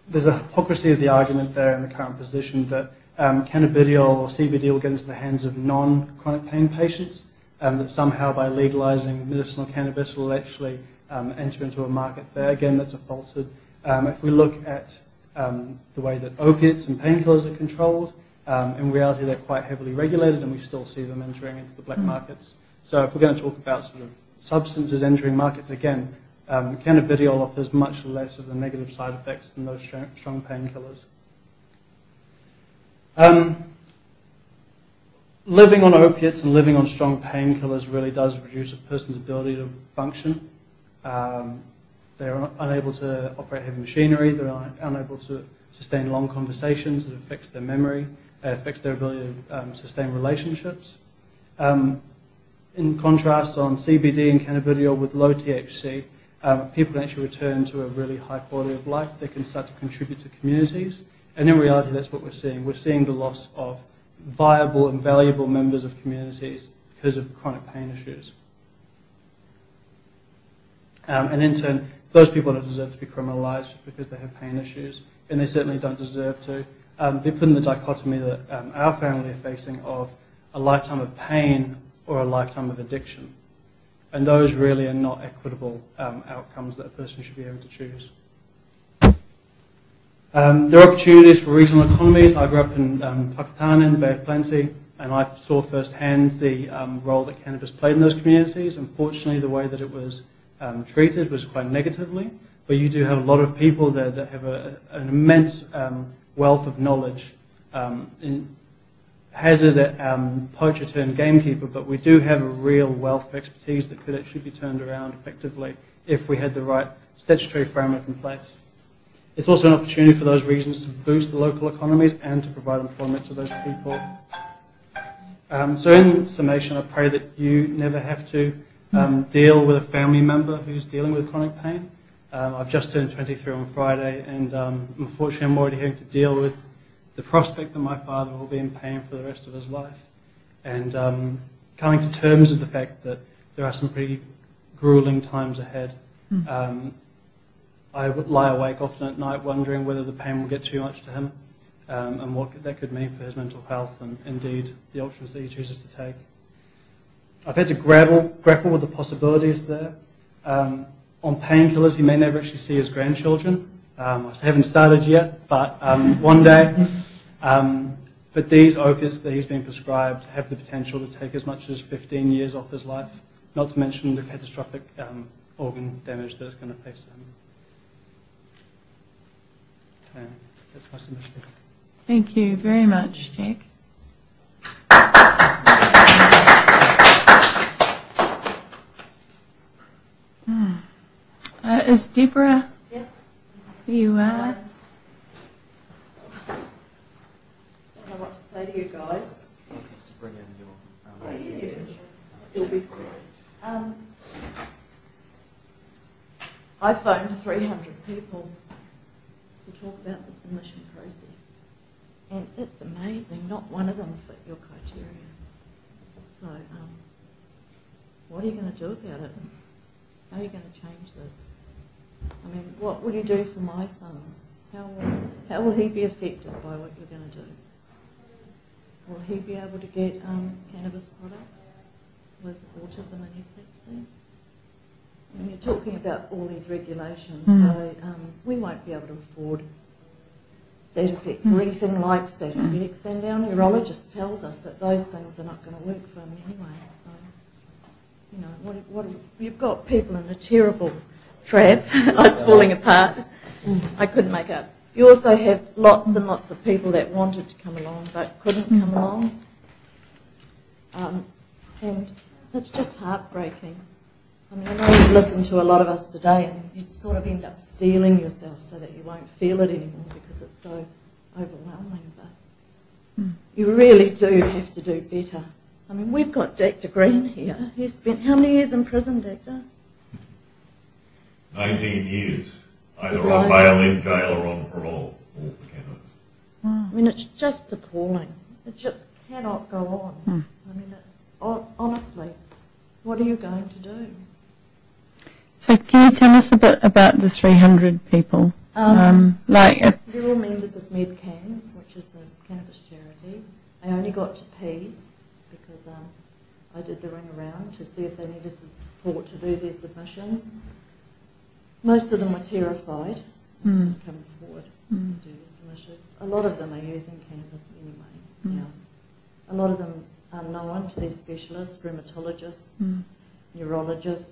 There's a hypocrisy of the argument there in the current position that cannabidiol or CBD will get into the hands of non-chronic pain patients, that somehow by legalising medicinal cannabis will actually enter into a market there. Again, that's a falsehood. If we look at the way that opiates and painkillers are controlled, in reality they're quite heavily regulated and we still see them entering into the black markets. So if we're going to talk about sort of substances entering markets again, cannabidiol offers much less of the negative side effects than those strong painkillers. Living on opiates and living on strong painkillers really does reduce a person's ability to function. They're unable to operate heavy machinery, they're unable to sustain long conversations, it affects their memory, it affects their ability to sustain relationships. In contrast, on CBD and cannabidiol with low THC, people can actually return to a really high quality of life. They can start to contribute to communities. And in reality, that's what we're seeing. We're seeing the loss of viable and valuable members of communities because of chronic pain issues. And in turn, those people don't deserve to be criminalised because they have pain issues, and they certainly don't deserve to be put in the dichotomy that our family are facing of a lifetime of pain or a lifetime of addiction. And those really are not equitable outcomes that a person should be able to choose. There are opportunities for regional economies. I grew up in Pakistan, Bay of Plenty, and I saw firsthand the role that cannabis played in those communities. Unfortunately, the way that it was treated was quite negatively, but you do have a lot of people there that have an immense wealth of knowledge. Hazard at poacher turned gamekeeper, but we do have a real wealth of expertise that could actually be turned around effectively if we had the right statutory framework in place. It's also an opportunity for those regions to boost the local economies and to provide employment to those people. So in summation, I pray that you never have to deal with a family member who's dealing with chronic pain. I've just turned 23 on Friday, and unfortunately I'm already having to deal with the prospect that my father will be in pain for the rest of his life. And coming to terms with the fact that there are some pretty grueling times ahead. I would lie awake often at night wondering whether the pain will get too much to him and what that could mean for his mental health and indeed the options that he chooses to take. I've had to grapple with the possibilities there. On painkillers, he may never actually see his grandchildren. I haven't started yet, but one day. But these opiates that he's been prescribed have the potential to take as much as 15 years off his life, not to mention the catastrophic organ damage that it's going to face. That's my submission.
Thank you very much, Jack. Is Deborah?
Yeah.
You are.
I don't know what to say to you guys.
To bring in your.
It'll be. I phoned 300 people to talk about the submission process, and it's amazing. Not one of them fit your criteria. So, what are you going to do about it? How are you going to change this? I mean, what will you do for my son? How will he be affected by what you're going to do? Will he be able to get cannabis products with autism and epilepsy? And you're talking about all these regulations, so we won't be able to afford side effects or anything like side effects, and our neurologist tells us that those things are not going to work for him anyway. So, you know, what you've got people in a terrible trap. It's falling apart. I couldn't make up. You also have lots and lots of people that wanted to come along but couldn't come along. And it's just heartbreaking. I mean, I know you've listened to a lot of us today and you sort of end up steeling yourself so that you won't feel it anymore because it's so overwhelming. But you really do have to do better. I mean, we've got Dr. Green here. He spent how many years in prison, Doctor?
19 years, either on bail, in jail or on parole, all for cannabis.
I mean, it's just appalling. It just cannot go on. I mean, honestly, what are you going to do?
So can you tell us a bit about the 300 people?
They're all members of Mctainsh, which is the cannabis charity. I only got to P because I did the ring around to see if they needed the support to do their submissions. Most of them were terrified and coming forward to do the submissions. A lot of them are using cannabis anyway now. A lot of them are known to their specialists, rheumatologists, neurologists,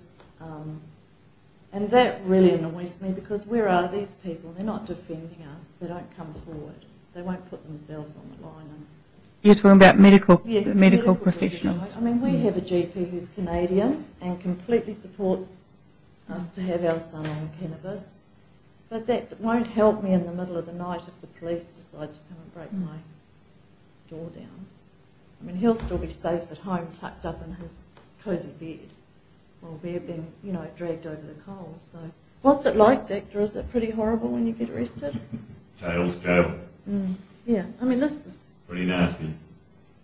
and that really annoys me because where are these people? They're not defending us. They don't come forward. They won't put themselves on the line. And
you're talking about medical professionals.
Professionals. I mean, we have a GP who's Canadian and completely supports us to have our son on cannabis, but that won't help me in the middle of the night if the police decide to come and break my door down. I mean, he'll still be safe at home, tucked up in his cosy bed, while we're being, you know, dragged over the coals. So, what's it like, Doctor? Is it pretty horrible when you get arrested?
Jail's jail.
Yeah, I mean, this is
pretty nasty.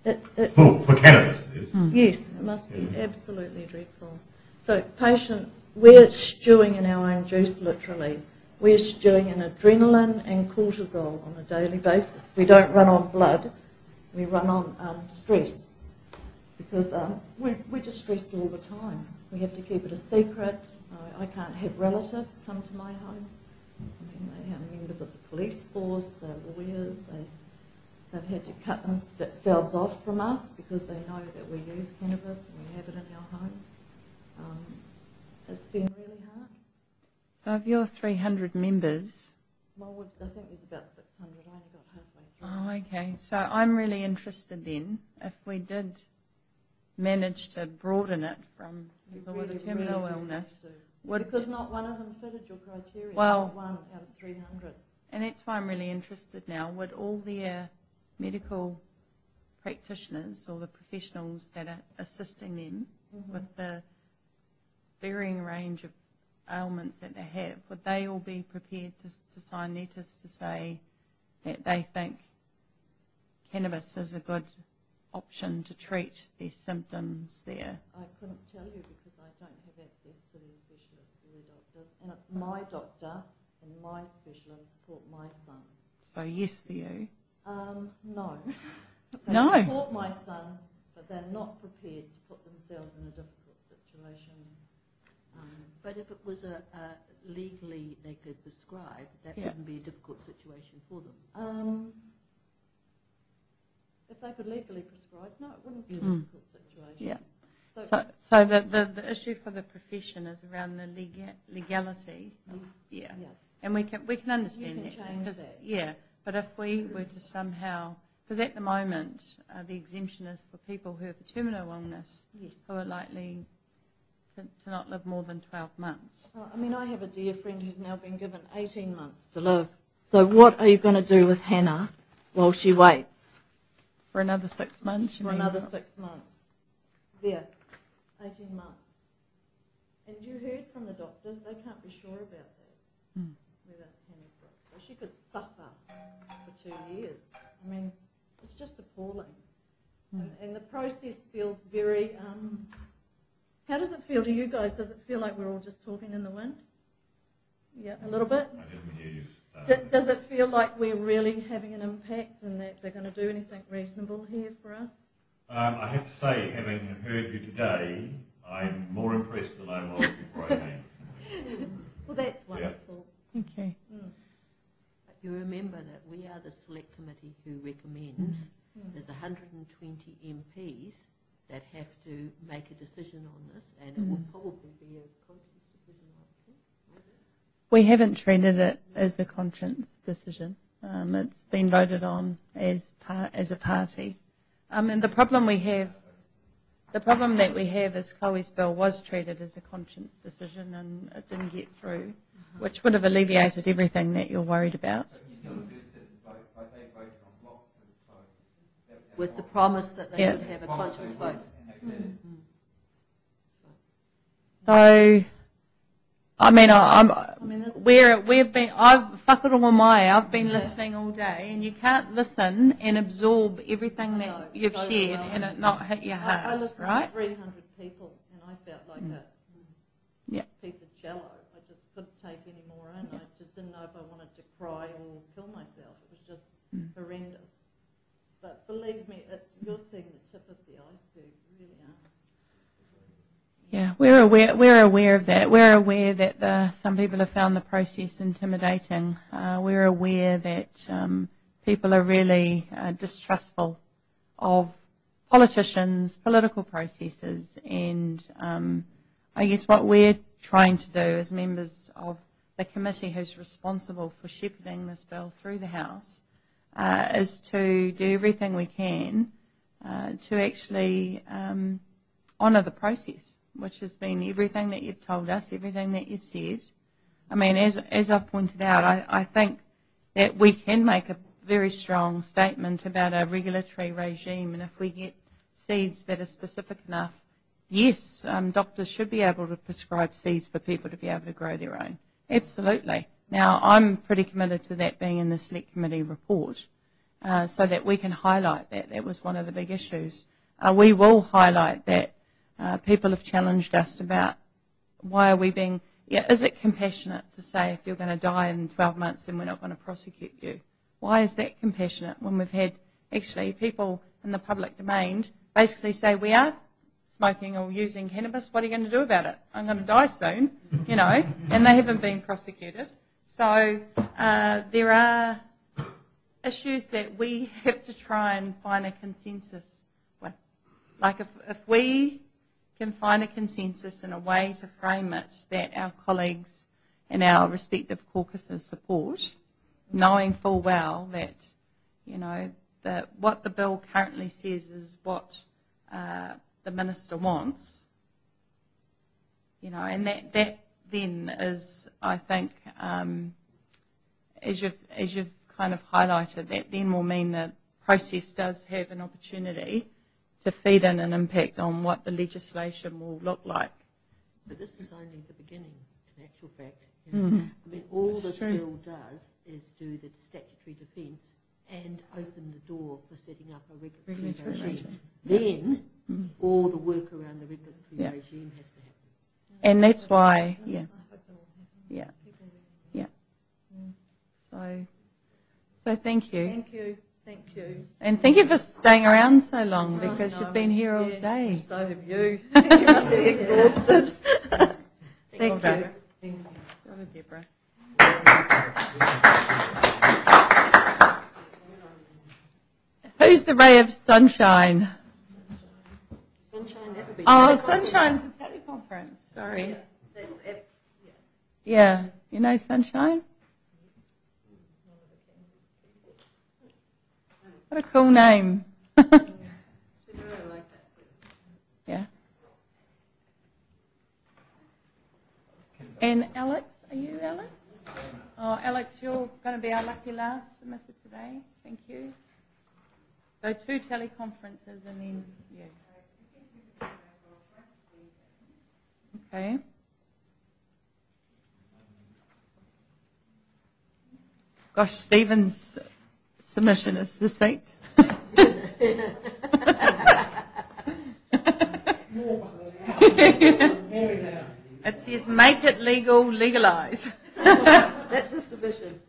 For
cannabis, it is.
Yes, it must be absolutely dreadful. So, patients, we're stewing in our own juice, literally. We're stewing in adrenaline and cortisol on a daily basis. We don't run on blood, we run on stress. Because we're just stressed all the time. We have to keep it a secret. I can't have relatives come to my home. I mean, they have members of the police force, they're lawyers, they've had to cut themselves off from us because they know that we use cannabis and we have it in our home. It's been really hard.
So of your 300 members...
Well, I think there's about 600. I only got halfway through.
Oh, okay. So I'm really interested then, if we did manage to broaden it from people with a terminal illness...
Because not one of them fitted your criteria.
Well,
not one out of 300.
And that's why I'm really interested now. Would all their medical practitioners or the professionals that are assisting them with the varying range of ailments that they have, would they all be prepared to sign letters to say that they think cannabis is a good option to treat their symptoms there?
I couldn't tell you because I don't have access to their specialists or their doctors. And my doctor and my specialist support my son.
So yes for you?
No. They
No.
support my son, but they're not prepared to put themselves in a difficult situation.
But if it was legally they could prescribe, that wouldn't be a difficult situation for them.
If they could legally prescribe, no, it wouldn't be a difficult situation.
Yeah. So the issue for the profession is around the legality. Yeah. And we can understand
You can
that.
change
Because,
that.
yeah, but if we were to somehow, because at the moment the exemption is for people who have a terminal illness,
Yes.
who are likely to not live more than 12 months.
I mean, I have a dear friend who's now been given 18 months to live. So what are you going to do with Hannah while she waits?
For another 6 months, you
For
mean?
another 6 months. There, 18 months. And you heard from the doctors, they can't be sure about that, whether Hannah's got. So she could suffer for 2 years. I mean, it's just appalling. And the process feels very, how does it feel to you guys? Does it feel like we're all just talking in the wind? Yeah, a little bit?
I didn't hear you.
Does it feel like we're really having an impact and that they're going to do anything reasonable here for us?
I have to say, having heard you today, I'm more impressed than I was before I came.
Well, that's wonderful.
Thank you.
But you remember that we are the select committee who recommends. There's 120 MPs that have to make a decision on this, and it will probably be a conscious decision, I think.
We haven't treated it as a conscience decision. It's been voted on as a party. And the problem that we have is Chloe's bill was treated as a conscience decision and it didn't get through, which would have alleviated everything that you're worried about.
With the promise that they would have a conscious vote.
So, I mean, I've been listening all day, and you can't listen and absorb everything that you've shared and it not hit your heart,
I listened
right?
to 300 people, and I felt like a piece of jello. I just couldn't take any more in. I just didn't know if I wanted to cry or kill myself. It was just horrendous. But believe me, you're seeing the tip of the iceberg, you really are.
Yeah, we're aware of that. We're aware that some people have found the process intimidating. We're aware that people are really distrustful of politicians, political processes, and I guess what we're trying to do as members of the committee who's responsible for shepherding this bill through the House is to do everything we can to actually honour the process, which has been everything that you've told us, everything that you've said. I mean, as I've pointed out, I think that we can make a very strong statement about a regulatory regime, and if we get seeds that are specific enough, yes, doctors should be able to prescribe seeds for people to be able to grow their own. Absolutely. Now, I'm pretty committed to that being in the Select Committee report so that we can highlight that. That was one of the big issues. We will highlight that people have challenged us about why are we being, is it compassionate to say if you're going to die in 12 months then we're not going to prosecute you? Why is that compassionate when we've had actually people in the public domain basically say we are smoking or using cannabis, what are you going to do about it? I'm going to die soon, and they haven't been prosecuted. So there are issues that we have to try and find a consensus with. Like if we can find a consensus and a way to frame it that our colleagues and our respective caucuses support, knowing full well that, that what the bill currently says is what the minister wants, and that then is, I think, as you've kind of highlighted, that then will mean the process does have an opportunity to feed in an impact on what the legislation will look like.
But this is only the beginning, in actual fact.
Mhm.
I mean, all this
true.
bill does is do the statutory defence and open the door for setting up a regulatory regime. Then all the work around the regulatory regime has to happen.
And that's why, yeah. So thank you.
Thank you.
And thank you for staying around so long because you've been here all day.
So have you. You must be exhausted. Thank
Well
you.
done. Well done, Deborah. Who's the ray of sunshine?
Sunshine, that would be
Oh, Sunshine's a teleconference. Sorry. Yeah, you know Sunshine? What a cool name. Yeah. And Alex, are you Alex? Oh, Alex, you're going to be our lucky last submitter today. Thank you. So 2 teleconferences and then you. Okay. Gosh, Stephen's submission is succinct. It says, make it legal, legalise.
That's the submission.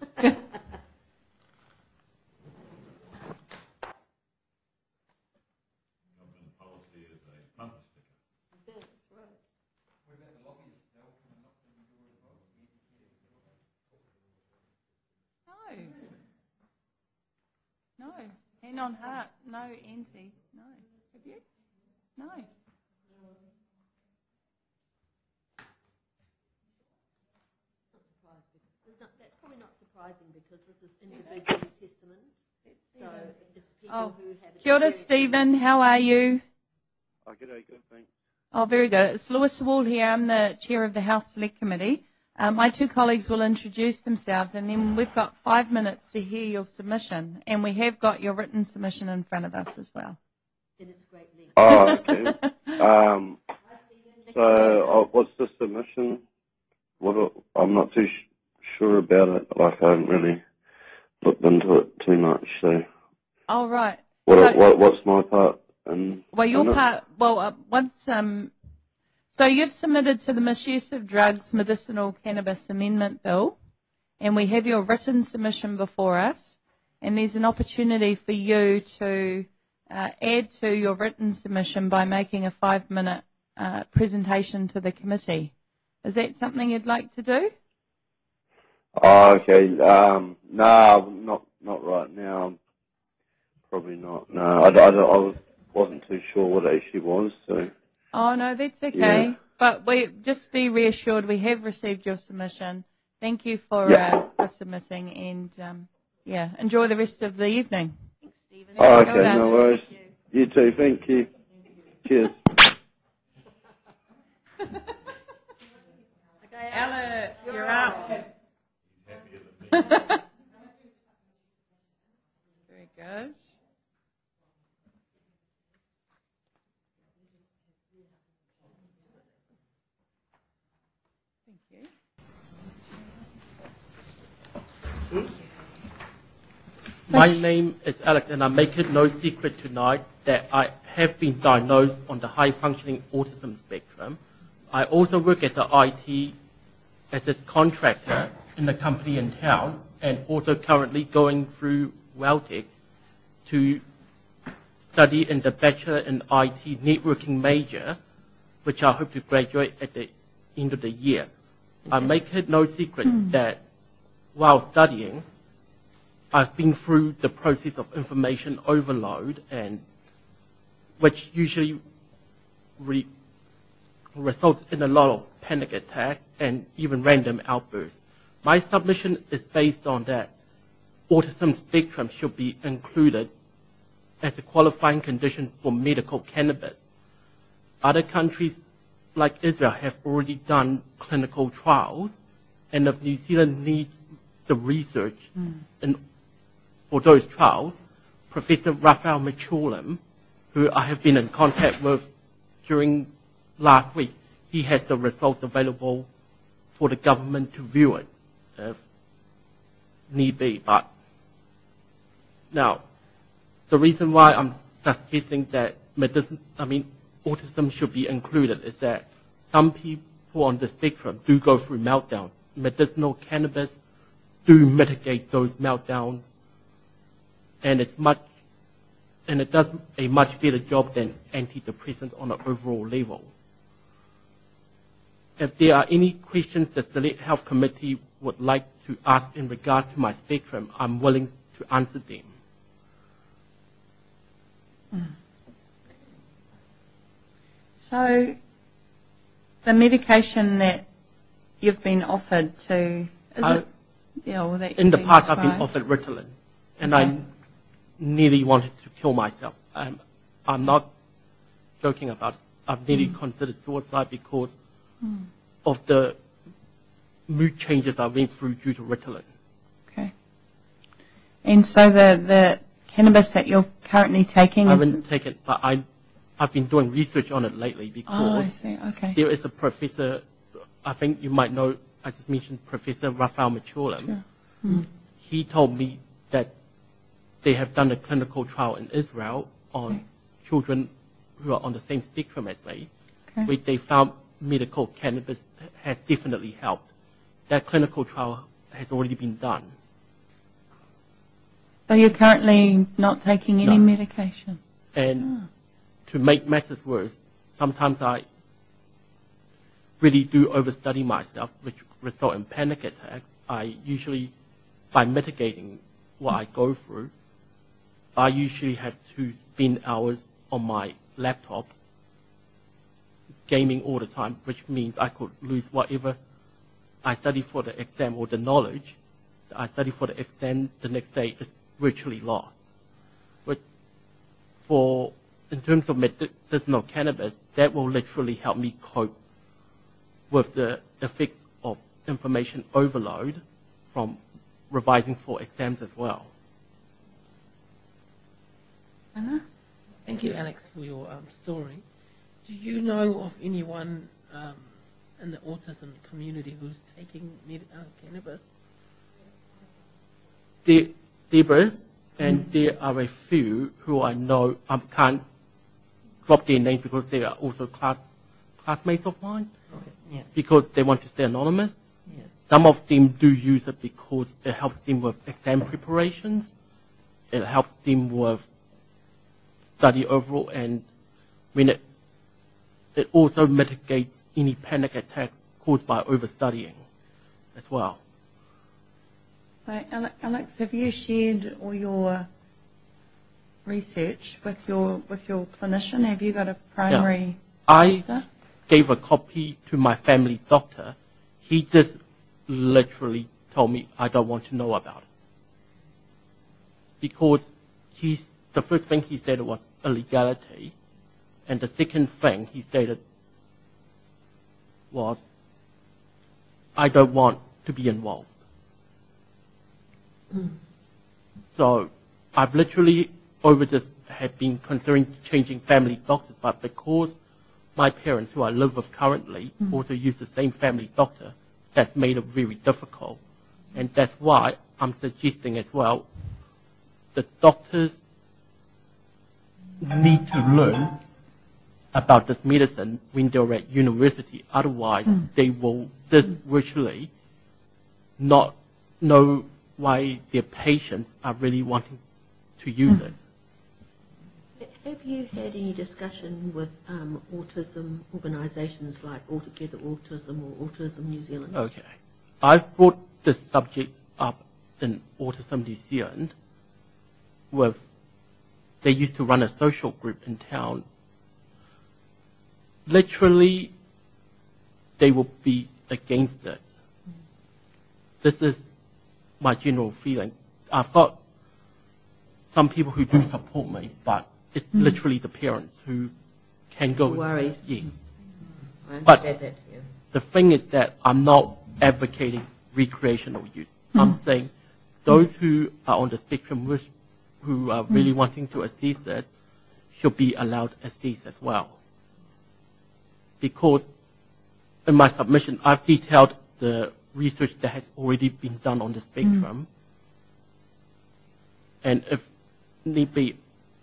No. Hand on heart. No, anti. No. Have you? No.
That's probably not surprising because this is individual's testament. So it's people who have...
Kia ora, Stephen. How are you?
Oh, g'day, good, thanks.
Oh, very good. It's Louisa Wall here. I'm the chair of the House Select Committee. My 2 colleagues will introduce themselves, and then we've got 5 minutes to hear your submission, and we have got your written submission in front of us as well.
Oh, okay. So, what's the submission? I'm not too sure about it. Like, I haven't really looked into it too much. So,
Oh, right.
what's my part?
Well, your part. Well, so you've submitted to the Misuse of Drugs Medicinal Cannabis Amendment Bill, and we have your written submission before us, and there's an opportunity for you to add to your written submission by making a 5-minute presentation to the committee. Is that something you'd like to do?
Oh, okay. No, not right now. Probably not. No, I wasn't too sure what it actually was. So.
Oh, no, that's okay.
Yeah.
But just be reassured, we have received your submission. Thank you for submitting, and enjoy the rest of the evening.
Thanks, Stephen.
Oh, okay, no worries. You too, thank you. Cheers.
Okay,
Alex, you're up. Very good.
My name is Alex, and I make it no secret tonight that I have been diagnosed on the high-functioning autism spectrum. I also work as an IT, as a contractor in a company in town, and also currently going through WellTech to study in the Bachelor in IT Networking major, which I hope to graduate at the end of the year. I make it no secret that while studying, I've been through the process of information overload, and which usually results in a lot of panic attacks and even random outbursts. My submission is based on that autism spectrum should be included as a qualifying condition for medical cannabis. Other countries like Israel have already done clinical trials, and if New Zealand needs the research for those trials, Professor Raphael Mechoulam, who I have been in contact with during last week, he has the results available for the government to view it if need be. But now, the reason why I'm suggesting that autism should be included is that some people on the spectrum do go through meltdowns. Medicinal cannabis do mitigate those meltdowns, and it does a much better job than antidepressants on an overall level. If there are any questions the Select Health Committee would like to ask in regards to my spectrum, I'm willing to answer them.
So, the medication that you've been offered to, is it? Yeah, well, that
in the
you've
past, I've been
prescribed?
offered Ritalin, and
Okay.
I nearly wanted to kill myself. I'm not joking about it. I've nearly considered suicide because of the mood changes I went through due to Ritalin.
Okay. And so the cannabis that you're currently taking
I
is...
haven't taken it, but I've been doing research on it lately because
I see. Okay.
there is a professor, I think you might know, I just mentioned Professor Raphael Machulam.
Sure. Mm.
He told me that they have done a clinical trial in Israel on children who are on the same spectrum as me, where they found medical cannabis has definitely helped. That clinical trial has already been done.
So you're currently not taking any
No.
medication?
And to make matters worse, sometimes I really do overstudy myself, which result in panic attacks. I usually, by mitigating what I go through, I usually have to spend hours on my laptop gaming all the time, which means I could lose whatever I study for the exam, or the knowledge that I study for the exam the next day is virtually lost. But in terms of medicinal cannabis, that will literally help me cope with the effects of information overload from revising for exams as well.
Anna?
Thank you, Alex, for your story. Do you know of anyone in the autism community who's taking cannabis?
There is, and there are a few who I know, I can't drop their names because they are also classmates of mine,
Yeah.
because they want to stay anonymous.
Yeah.
Some of them do use it because it helps them with exam preparations, it helps them with study overall, and when it also mitigates any panic attacks caused by overstudying as well.
So, Alex, have you shared all your research with your clinician? Have you got a primary
I
doctor?
gave a copy to my family doctor. He just literally told me I don't want to know about it. Because the first thing he said was illegality, and the second thing he stated was, I don't want to be involved. So I've literally over this have been considering changing family doctors, but because my parents, who I live with currently, also use the same family doctor, that's made it very difficult. And that's why I'm suggesting as well, the doctors need to learn about this medicine when they're at university. Otherwise, they will just virtually not know why their patients are really wanting to use it.
Have you had any discussion with autism organisations like Altogether Autism or Autism New Zealand?
Okay. I've brought this subject up in Autism New Zealand they used to run a social group in town. Literally, they will be against it. This is my general feeling. I've got some people who do support me, but it's literally the parents who can go.
Worried.
Yes.
I
But
understand that, yeah.
the thing is that I'm not advocating recreational use. I'm saying those who are on the spectrum, who are really wanting to assess it, should be allowed access as well. Because in my submission, I've detailed the research that has already been done on the spectrum. And if need be,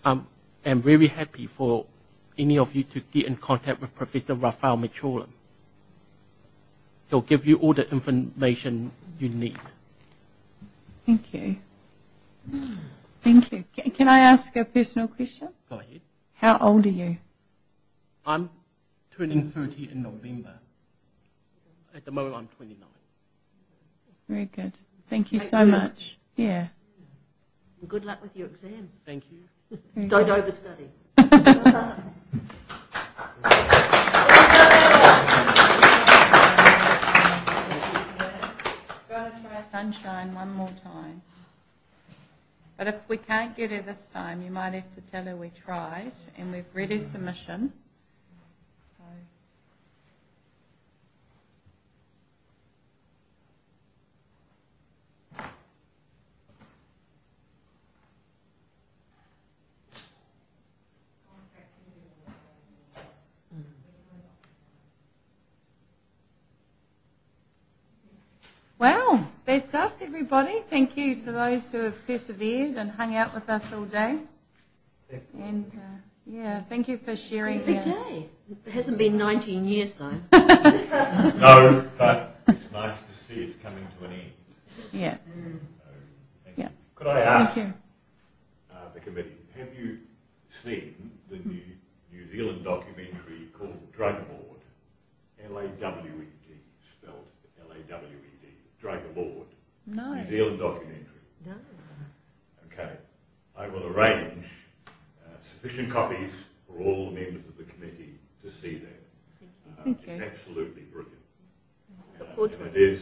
I'm very happy for any of you to get in contact with Professor Raphael Machulam. He'll give you all the information you need.
Thank you. Thank you. Can I ask a personal question?
Go ahead.
How old are you?
I'm turning 30 in November. At the moment, I'm 29.
Very good. Thank you so much. Yeah.
Good luck with your exams.
Thank you.
Very
Don't
good.
overstudy.
Sunshine one more time. But if we can't get her this time, you might have to tell her we tried and we've read her submission. So. Well, that's us, everybody. Thank you to those who have persevered and hung out with us all day. And yeah, thank you for sharing.
Big day. It hasn't been 19 years though.
No, but it's nice to see it's coming to an end.
Yeah.
So,
yeah.
Could I ask
Thank you.
The committee, have you seen the New Zealand documentary called Drug Lord? L-A-W-E-D, spelled L-A-W-E-D, Drug Lord.
No.
New Zealand documentary.
No.
Okay. I will arrange sufficient copies for all the members of the committee to see that.
Thank
It's
you.
absolutely brilliant.
Look
And it is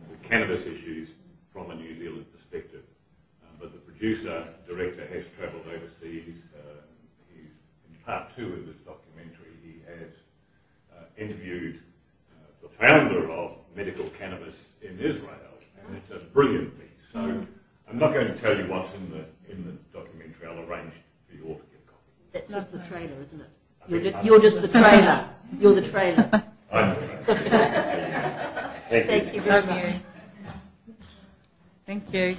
the cannabis issues from a New Zealand perspective. But the producer, director has travelled overseas. He's in part 2 of this documentary. He has interviewed the founder of medical cannabis in Israel, and it's a brilliant piece. So I'm not going to tell you what's in the documentary. I'll arrange for you all to get a copy.
That's just the trailer, isn't it? You're just the trailer. You're the trailer.
I'm the trailer. Thank you.
Thank you very much.
Thank you.